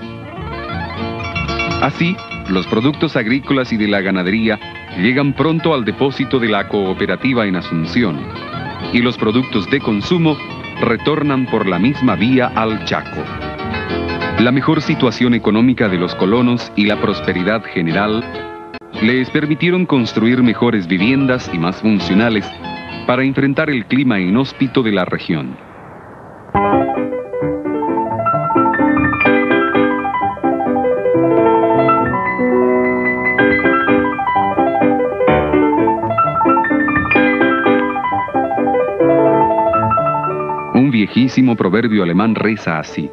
Así, los productos agrícolas y de la ganadería llegan pronto al depósito de la cooperativa en Asunción, y los productos de consumo retornan por la misma vía al Chaco. La mejor situación económica de los colonos y la prosperidad general les permitieron construir mejores viviendas y más funcionales para enfrentar el clima inhóspito de la región. Un viejísimo proverbio alemán reza así: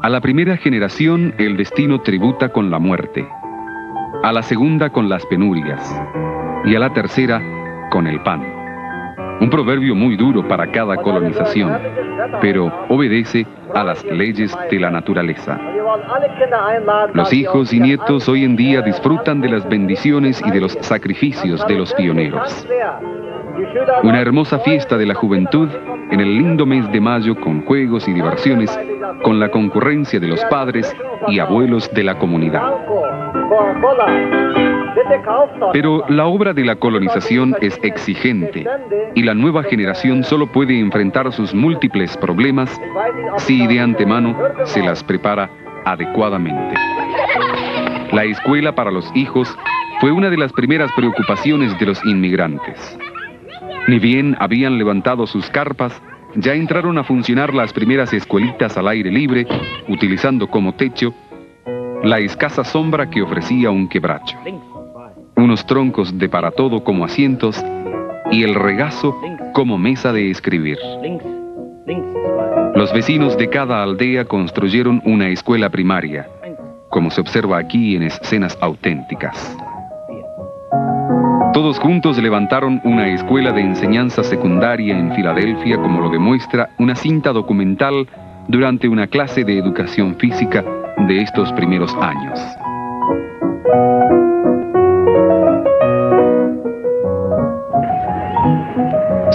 a la primera generación el destino tributa con la muerte, a la segunda con las penurias y a la tercera con el pan. Un proverbio muy duro para cada colonización, pero obedece a las leyes de la naturaleza. Los hijos y nietos hoy en día disfrutan de las bendiciones y de los sacrificios de los pioneros. Una hermosa fiesta de la juventud en el lindo mes de mayo, con juegos y diversiones, con la concurrencia de los padres y abuelos de la comunidad. Pero la obra de la colonización es exigente y la nueva generación solo puede enfrentar sus múltiples problemas si de antemano se las prepara adecuadamente. La escuela para los hijos fue una de las primeras preocupaciones de los inmigrantes. Ni bien habían levantado sus carpas, ya entraron a funcionar las primeras escuelitas al aire libre, utilizando como techo la escasa sombra que ofrecía un quebracho, unos troncos de para todo como asientos y el regazo como mesa de escribir. Los vecinos de cada aldea construyeron una escuela primaria, como se observa aquí en escenas auténticas. Todos juntos levantaron una escuela de enseñanza secundaria en Filadelfia, como lo demuestra una cinta documental durante una clase de educación física de estos primeros años.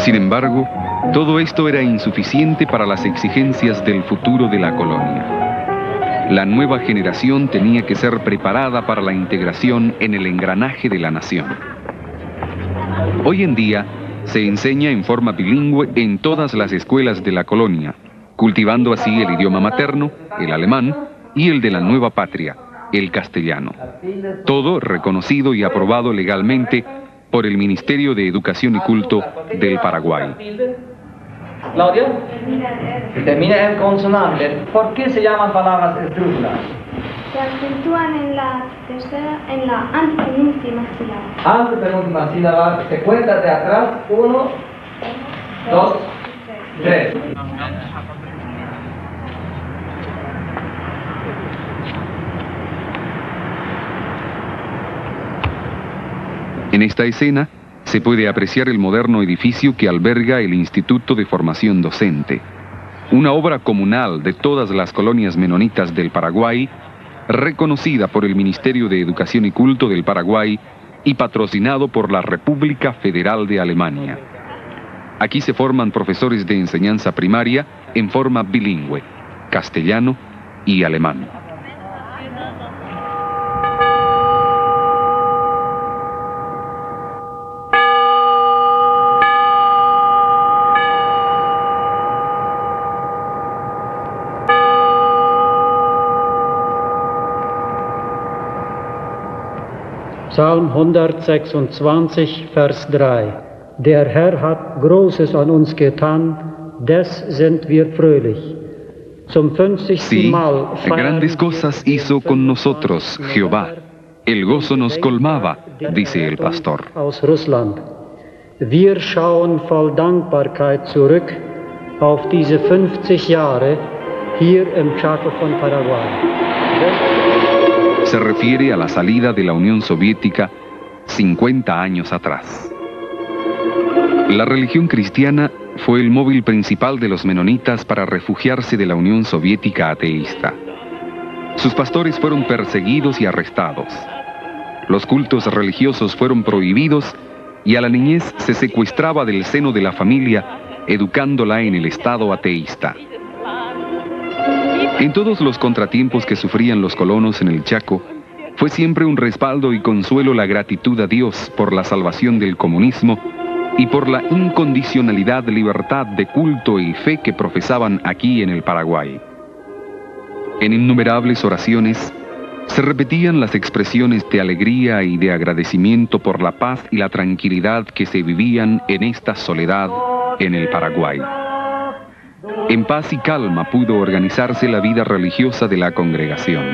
Sin embargo, todo esto era insuficiente para las exigencias del futuro de la colonia. La nueva generación tenía que ser preparada para la integración en el engranaje de la nación. Hoy en día, se enseña en forma bilingüe en todas las escuelas de la colonia, cultivando así el idioma materno, el alemán, y el de la nueva patria, el castellano. Todo reconocido y aprobado legalmente por el Ministerio de Educación y Culto del Paraguay. Claudia, termina en consonante. ¿Por qué se llaman palabras estrúfulas? Se acentúan en la antepenúltima sílaba. Antepenúltima sílaba, se cuenta de atrás, 1, 2, 3. En esta escena se puede apreciar el moderno edificio que alberga el Instituto de Formación Docente, una obra comunal de todas las colonias menonitas del Paraguay, reconocida por el Ministerio de Educación y Culto del Paraguay y patrocinado por la República Federal de Alemania. Aquí se forman profesores de enseñanza primaria en forma bilingüe, castellano y alemán. Psalm 126, Vers 3. Der Herr hat Großes an uns getan, des sind wir fröhlich. Zum 50. Sí, Mal grandes cosas hizo con nosotros Jehová. El gozo nos colmaba, dice el pastor. Aus Russland. Wir schauen voll Dankbarkeit zurück auf diese 50 Jahre hier im Chaco von Paraguay. Se refiere a la salida de la Unión Soviética 50 años atrás. La religión cristiana fue el móvil principal de los menonitas para refugiarse de la Unión Soviética ateísta. Sus pastores fueron perseguidos y arrestados. Los cultos religiosos fueron prohibidos y a la niñez se secuestraba del seno de la familia, educándola en el estado ateísta. En todos los contratiempos que sufrían los colonos en el Chaco, fue siempre un respaldo y consuelo la gratitud a Dios por la salvación del comunismo y por la incondicionalidad de libertad de culto y fe que profesaban aquí en el Paraguay. En innumerables oraciones se repetían las expresiones de alegría y de agradecimiento por la paz y la tranquilidad que se vivían en esta soledad en el Paraguay. En paz y calma pudo organizarse la vida religiosa de la congregación.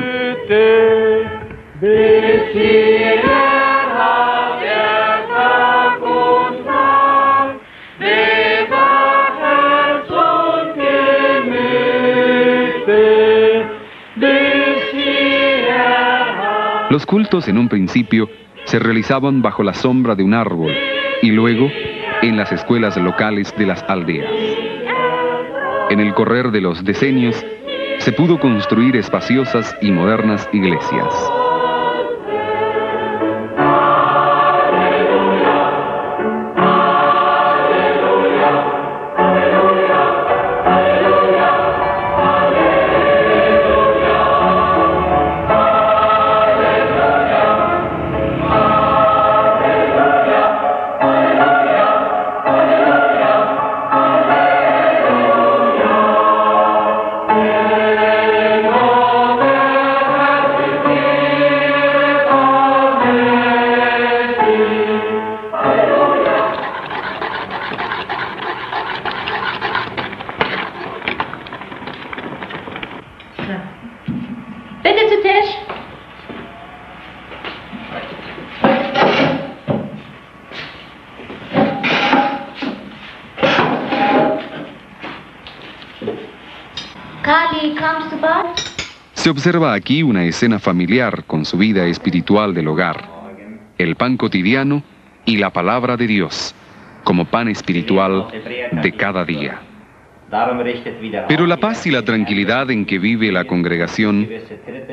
Los cultos en un principio se realizaban bajo la sombra de un árbol y luego en las escuelas locales de las aldeas. En el correr de los decenios, se pudo construir espaciosas y modernas iglesias. Bitte zu Tisch. Kali, kommst du bald? Se observa aquí una escena familiar con su vida espiritual del hogar, el pan cotidiano y la palabra de Dios como pan espiritual de cada día. Pero la paz y la tranquilidad en que vive la congregación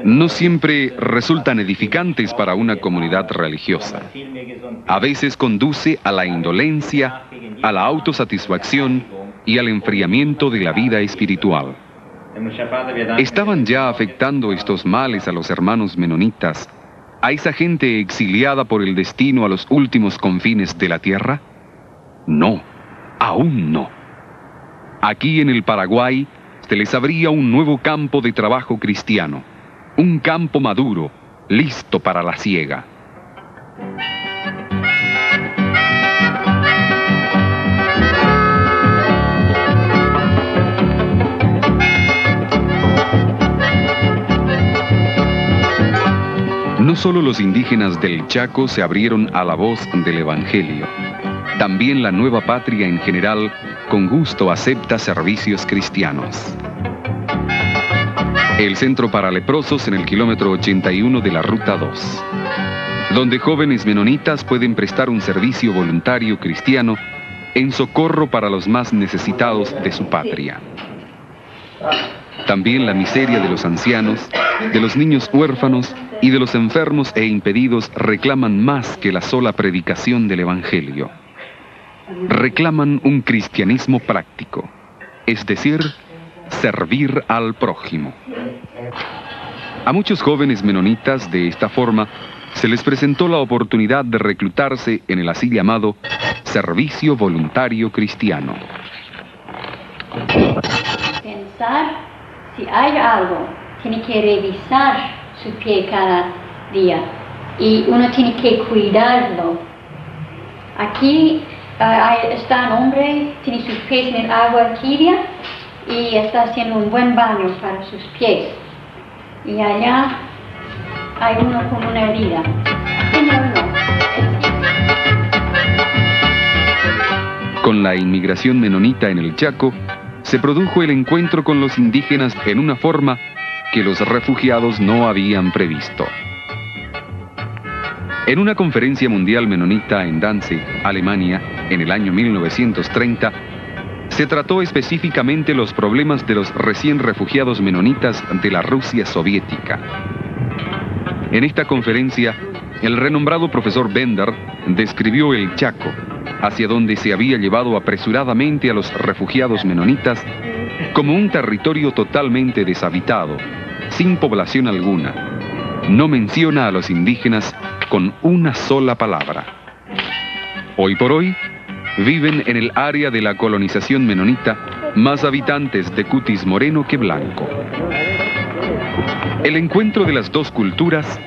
no siempre resultan edificantes para una comunidad religiosa. A veces conduce a la indolencia a la autosatisfacción y al enfriamiento de la vida espiritual. ¿Estaban ya afectando estos males a los hermanos menonitas, a esa gente exiliada por el destino a los últimos confines de la tierra? No, aún no. Aquí en el Paraguay se les abría un nuevo campo de trabajo cristiano, un campo maduro, listo para la siega. No solo los indígenas del Chaco se abrieron a la voz del Evangelio, también la nueva patria en general con gusto acepta servicios cristianos. El centro para leprosos en el kilómetro 81 de la Ruta 2, donde jóvenes menonitas pueden prestar un servicio voluntario cristiano en socorro para los más necesitados de su patria. También la miseria de los ancianos, de los niños huérfanos y de los enfermos e impedidos reclaman más que la sola predicación del Evangelio. Reclaman un cristianismo práctico, es decir, servir al prójimo. A muchos jóvenes menonitas de esta forma se les presentó la oportunidad de reclutarse en el así llamado Servicio Voluntario Cristiano. Pensar si hay algo, tiene que revisar su pie cada día y uno tiene que cuidarlo. Aquí está un hombre, tiene sus pies en el agua tibia y está haciendo un buen baño para sus pies. Y allá hay uno con una herida. Aquí no. Con la inmigración menonita en el Chaco, se produjo el encuentro con los indígenas en una forma que los refugiados no habían previsto. En una conferencia mundial menonita en Danzig, Alemania, en el año 1930, se trató específicamente los problemas de los recién refugiados menonitas de la Rusia soviética. En esta conferencia, el renombrado profesor Bender describió el Chaco, hacia donde se había llevado apresuradamente a los refugiados menonitas, como un territorio totalmente deshabitado, sin población alguna. No menciona a los indígenas con una sola palabra. Hoy por hoy, viven en el área de la colonización menonita más habitantes de cutis moreno que blanco. El encuentro de las dos culturas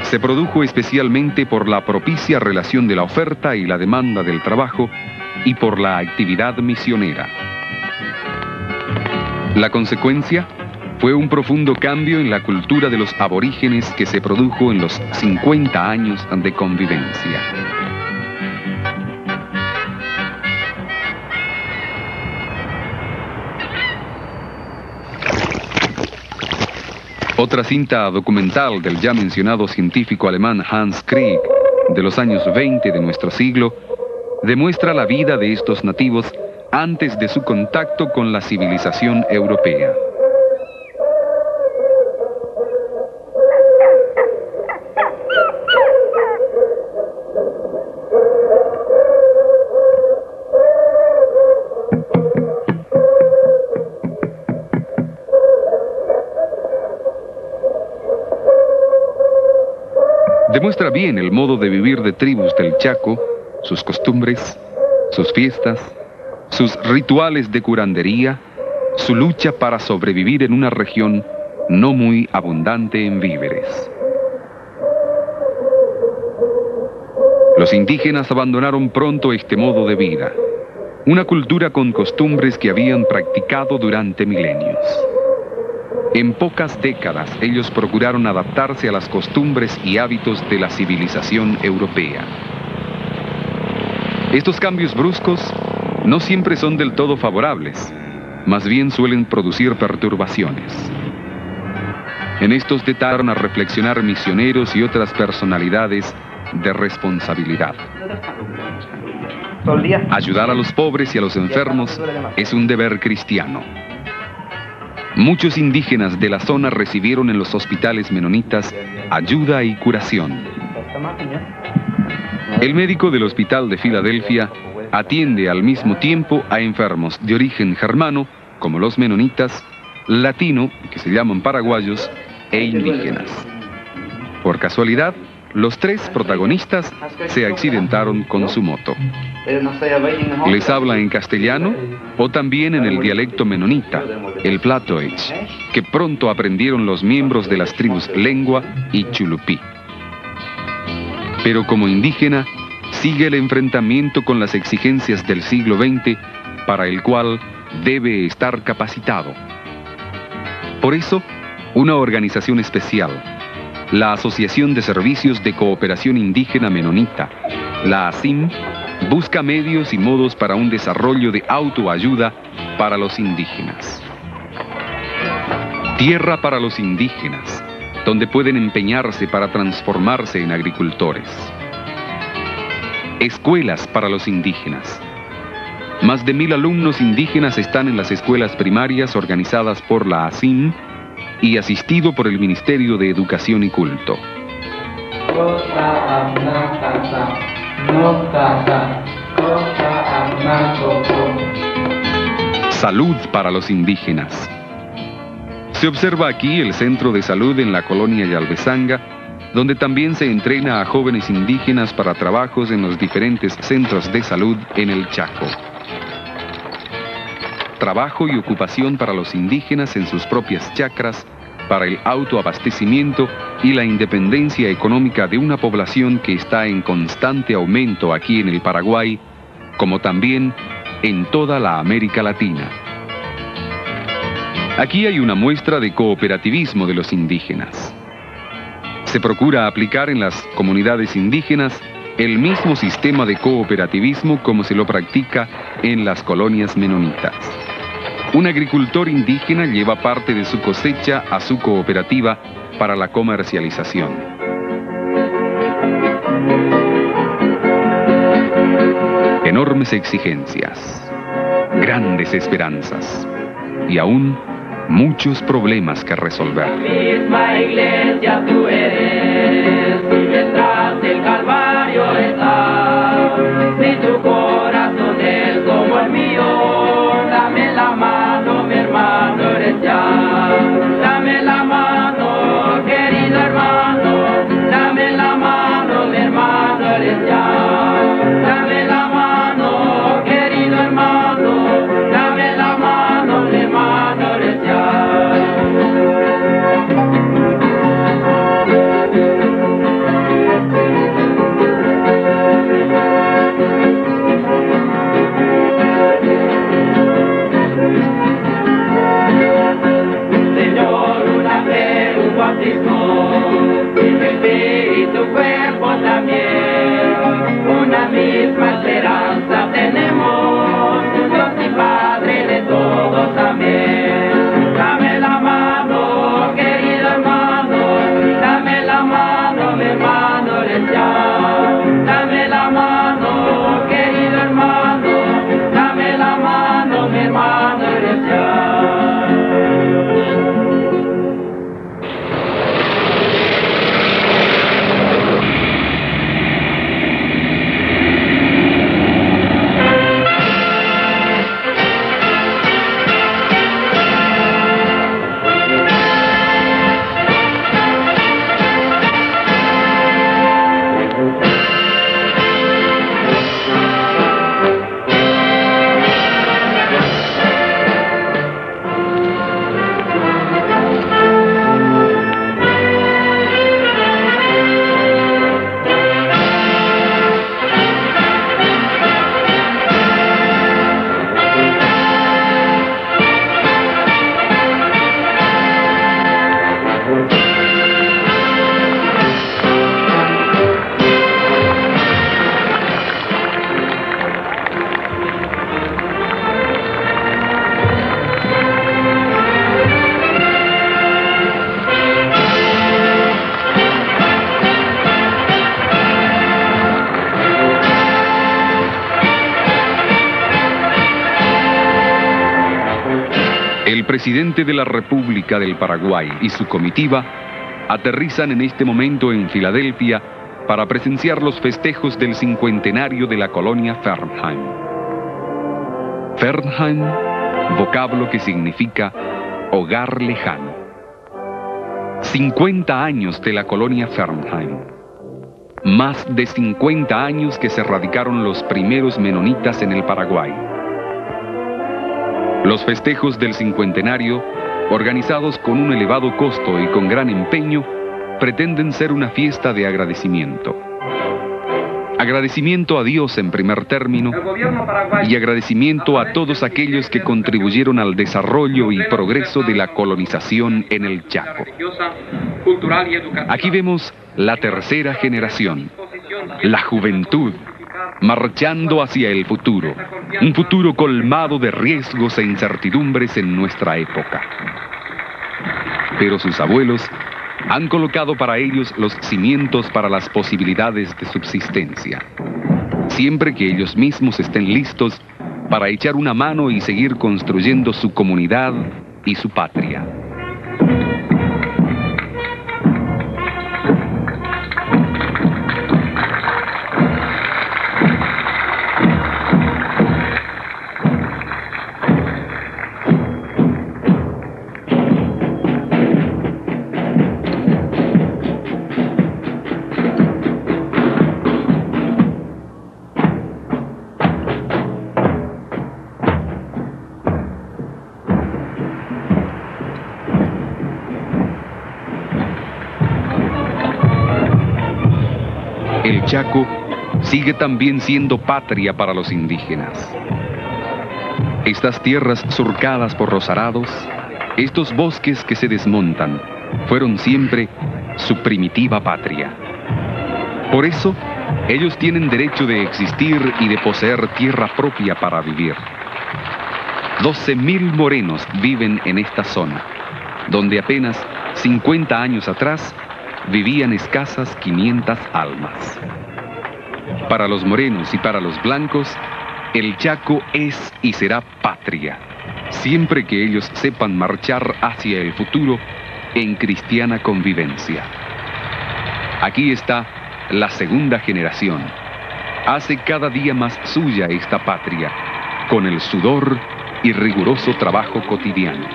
se produjo especialmente por la propicia relación de la oferta y la demanda del trabajo y por la actividad misionera. La consecuencia fue un profundo cambio en la cultura de los aborígenes que se produjo en los 50 años de convivencia. Otra cinta documental del ya mencionado científico alemán Hans Krieg, de los años 20 de nuestro siglo, demuestra la vida de estos nativos antes de su contacto con la civilización europea. Demuestra bien el modo de vivir de tribus del Chaco, sus costumbres, sus fiestas, sus rituales de curandería, su lucha para sobrevivir en una región no muy abundante en víveres. Los indígenas abandonaron pronto este modo de vida, una cultura con costumbres que habían practicado durante milenios. En pocas décadas ellos procuraron adaptarse a las costumbres y hábitos de la civilización europea. Estos cambios bruscos no siempre son del todo favorables, más bien suelen producir perturbaciones. En estos detallaron a reflexionar misioneros y otras personalidades de responsabilidad. Ayudar a los pobres y a los enfermos es un deber cristiano. Muchos indígenas de la zona recibieron en los hospitales menonitas ayuda y curación. El médico del hospital de Filadelfia atiende al mismo tiempo a enfermos de origen germano, como los menonitas, latino, que se llaman paraguayos, e indígenas. Por casualidad, los tres protagonistas se accidentaron con su moto. Les habla en castellano o también en el dialecto menonita, el Platoech, que pronto aprendieron los miembros de las tribus Lengua y Chulupí. Pero como indígena, sigue el enfrentamiento con las exigencias del siglo XX, para el cual debe estar capacitado. Por eso, una organización especial, la Asociación de Servicios de Cooperación Indígena Menonita, la ASIM, busca medios y modos para un desarrollo de autoayuda para los indígenas. Tierra para los indígenas, donde pueden empeñarse para transformarse en agricultores. Escuelas para los indígenas. Más de 1000 alumnos indígenas están en las escuelas primarias organizadas por la ASIM y asistido por el Ministerio de Educación y Culto. Salud para los indígenas. Se observa aquí el centro de salud en la colonia Yalbezanga, donde también se entrena a jóvenes indígenas para trabajos en los diferentes centros de salud en el Chaco. Trabajo y ocupación para los indígenas en sus propias chacras, para el autoabastecimiento y la independencia económica de una población que está en constante aumento aquí en el Paraguay, como también en toda la América Latina. Aquí hay una muestra de cooperativismo de los indígenas. Se procura aplicar en las comunidades indígenas el mismo sistema de cooperativismo como se lo practica en las colonias menonitas. Un agricultor indígena lleva parte de su cosecha a su cooperativa para la comercialización. Enormes exigencias, grandes esperanzas y aún muchos problemas que resolver. La misma iglesia tú eres, y detrás del Calvario está. Si tu corazón es como el mío, dame la mano, mi hermano, eres ya. Dame la mano, querido hermano, dame la mano, mi hermano, eres ya. Dame la mano, querido hermano, dame la mano, mi hermano, eres ya. Y tu cuerpo también, una misma esperanza tenemos, Dios y Padre de todos, amén. Dame la mano, querido hermano, dame la mano, mi hermano, eres ya. Dame la mano, querido hermano, dame la mano, mi hermano, eres ya. El presidente de la República del Paraguay y su comitiva aterrizan en este momento en Filadelfia para presenciar los festejos del cincuentenario de la colonia Fernheim. Fernheim, vocablo que significa hogar lejano. 50 años de la colonia Fernheim. Más de 50 años que se radicaron los primeros menonitas en el Paraguay. Los festejos del cincuentenario, organizados con un elevado costo y con gran empeño, pretenden ser una fiesta de agradecimiento. Agradecimiento a Dios en primer término y agradecimiento a todos aquellos que contribuyeron al desarrollo y progreso de la colonización en el Chaco. Aquí vemos la tercera generación, la juventud, marchando hacia el futuro, un futuro colmado de riesgos e incertidumbres en nuestra época. Pero sus abuelos han colocado para ellos los cimientos para las posibilidades de subsistencia, siempre que ellos mismos estén listos para echar una mano y seguir construyendo su comunidad y su patria. El Chaco sigue también siendo patria para los indígenas. Estas tierras surcadas por los arados, estos bosques que se desmontan, fueron siempre su primitiva patria. Por eso, ellos tienen derecho de existir y de poseer tierra propia para vivir. 12.000 morenos viven en esta zona, donde apenas 50 años atrás vivían escasas 500 almas. Para los morenos y para los blancos, el Chaco es y será patria, siempre que ellos sepan marchar hacia el futuro en cristiana convivencia. Aquí está la segunda generación. Hace cada día más suya esta patria, con el sudor y riguroso trabajo cotidiano.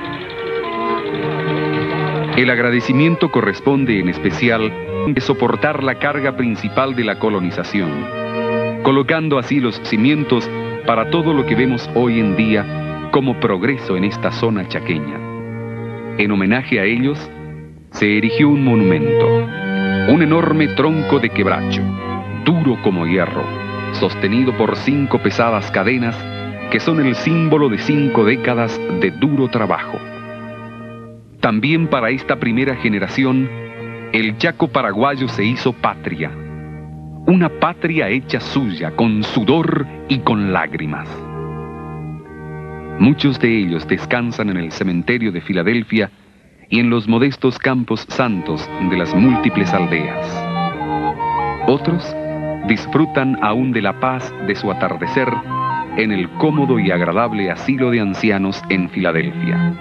El agradecimiento corresponde en especial a soportar la carga principal de la colonización, colocando así los cimientos para todo lo que vemos hoy en día como progreso en esta zona chaqueña. En homenaje a ellos, se erigió un monumento, un enorme tronco de quebracho, duro como hierro, sostenido por 5 pesadas cadenas que son el símbolo de 5 décadas de duro trabajo. También para esta primera generación, el Chaco paraguayo se hizo patria. Una patria hecha suya, con sudor y con lágrimas. Muchos de ellos descansan en el cementerio de Filadelfia y en los modestos campos santos de las múltiples aldeas. Otros disfrutan aún de la paz de su atardecer en el cómodo y agradable asilo de ancianos en Filadelfia.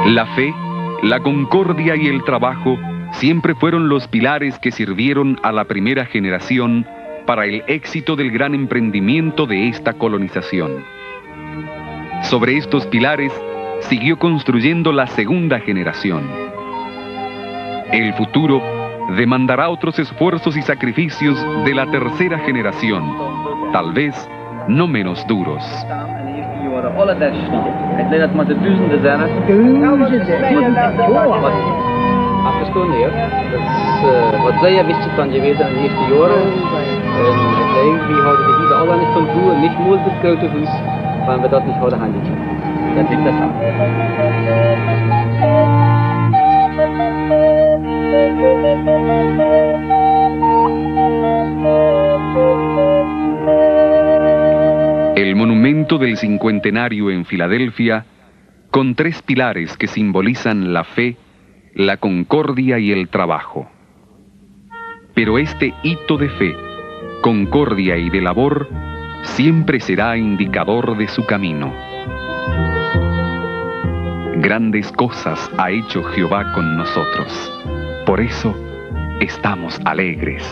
La fe, la concordia y el trabajo siempre fueron los pilares que sirvieron a la primera generación para el éxito del gran emprendimiento de esta colonización. Sobre estos pilares siguió construyendo la segunda generación. El futuro demandará otros esfuerzos y sacrificios de la tercera generación, tal vez no menos duros. Alle daar stiegen. Ik denk dat maar de duizenden zijn. Afgestonden, ja. Dat is wat zij ja wist dan je weet in de eerste jaren. En irgendwie houden we hier alle niet van toe en niet moeilijk het grote huis, maar we dat niet houden handelt. Dat liegt das an. El monumento del cincuentenario en Filadelfia, con 3 pilares que simbolizan la fe, la concordia y el trabajo. Pero este hito de fe, concordia y de labor siempre será indicador de su camino. Grandes cosas ha hecho Jehová con nosotros. Por eso estamos alegres.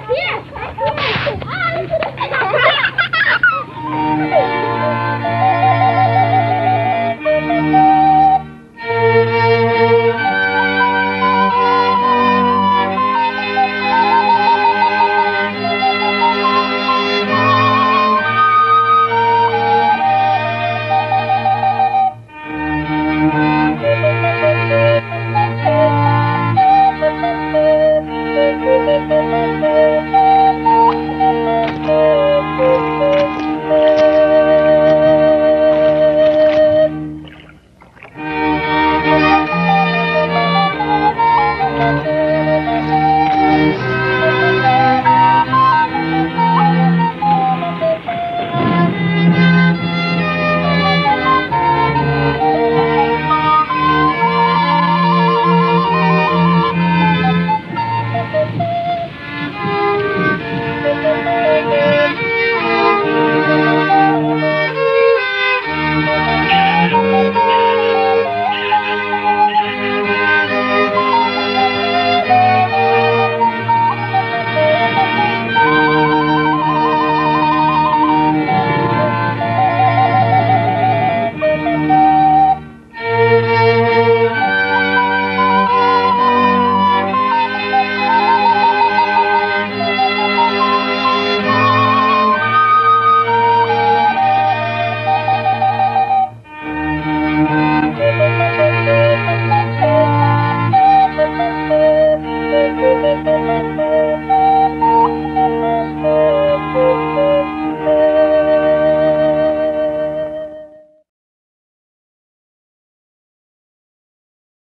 Yes.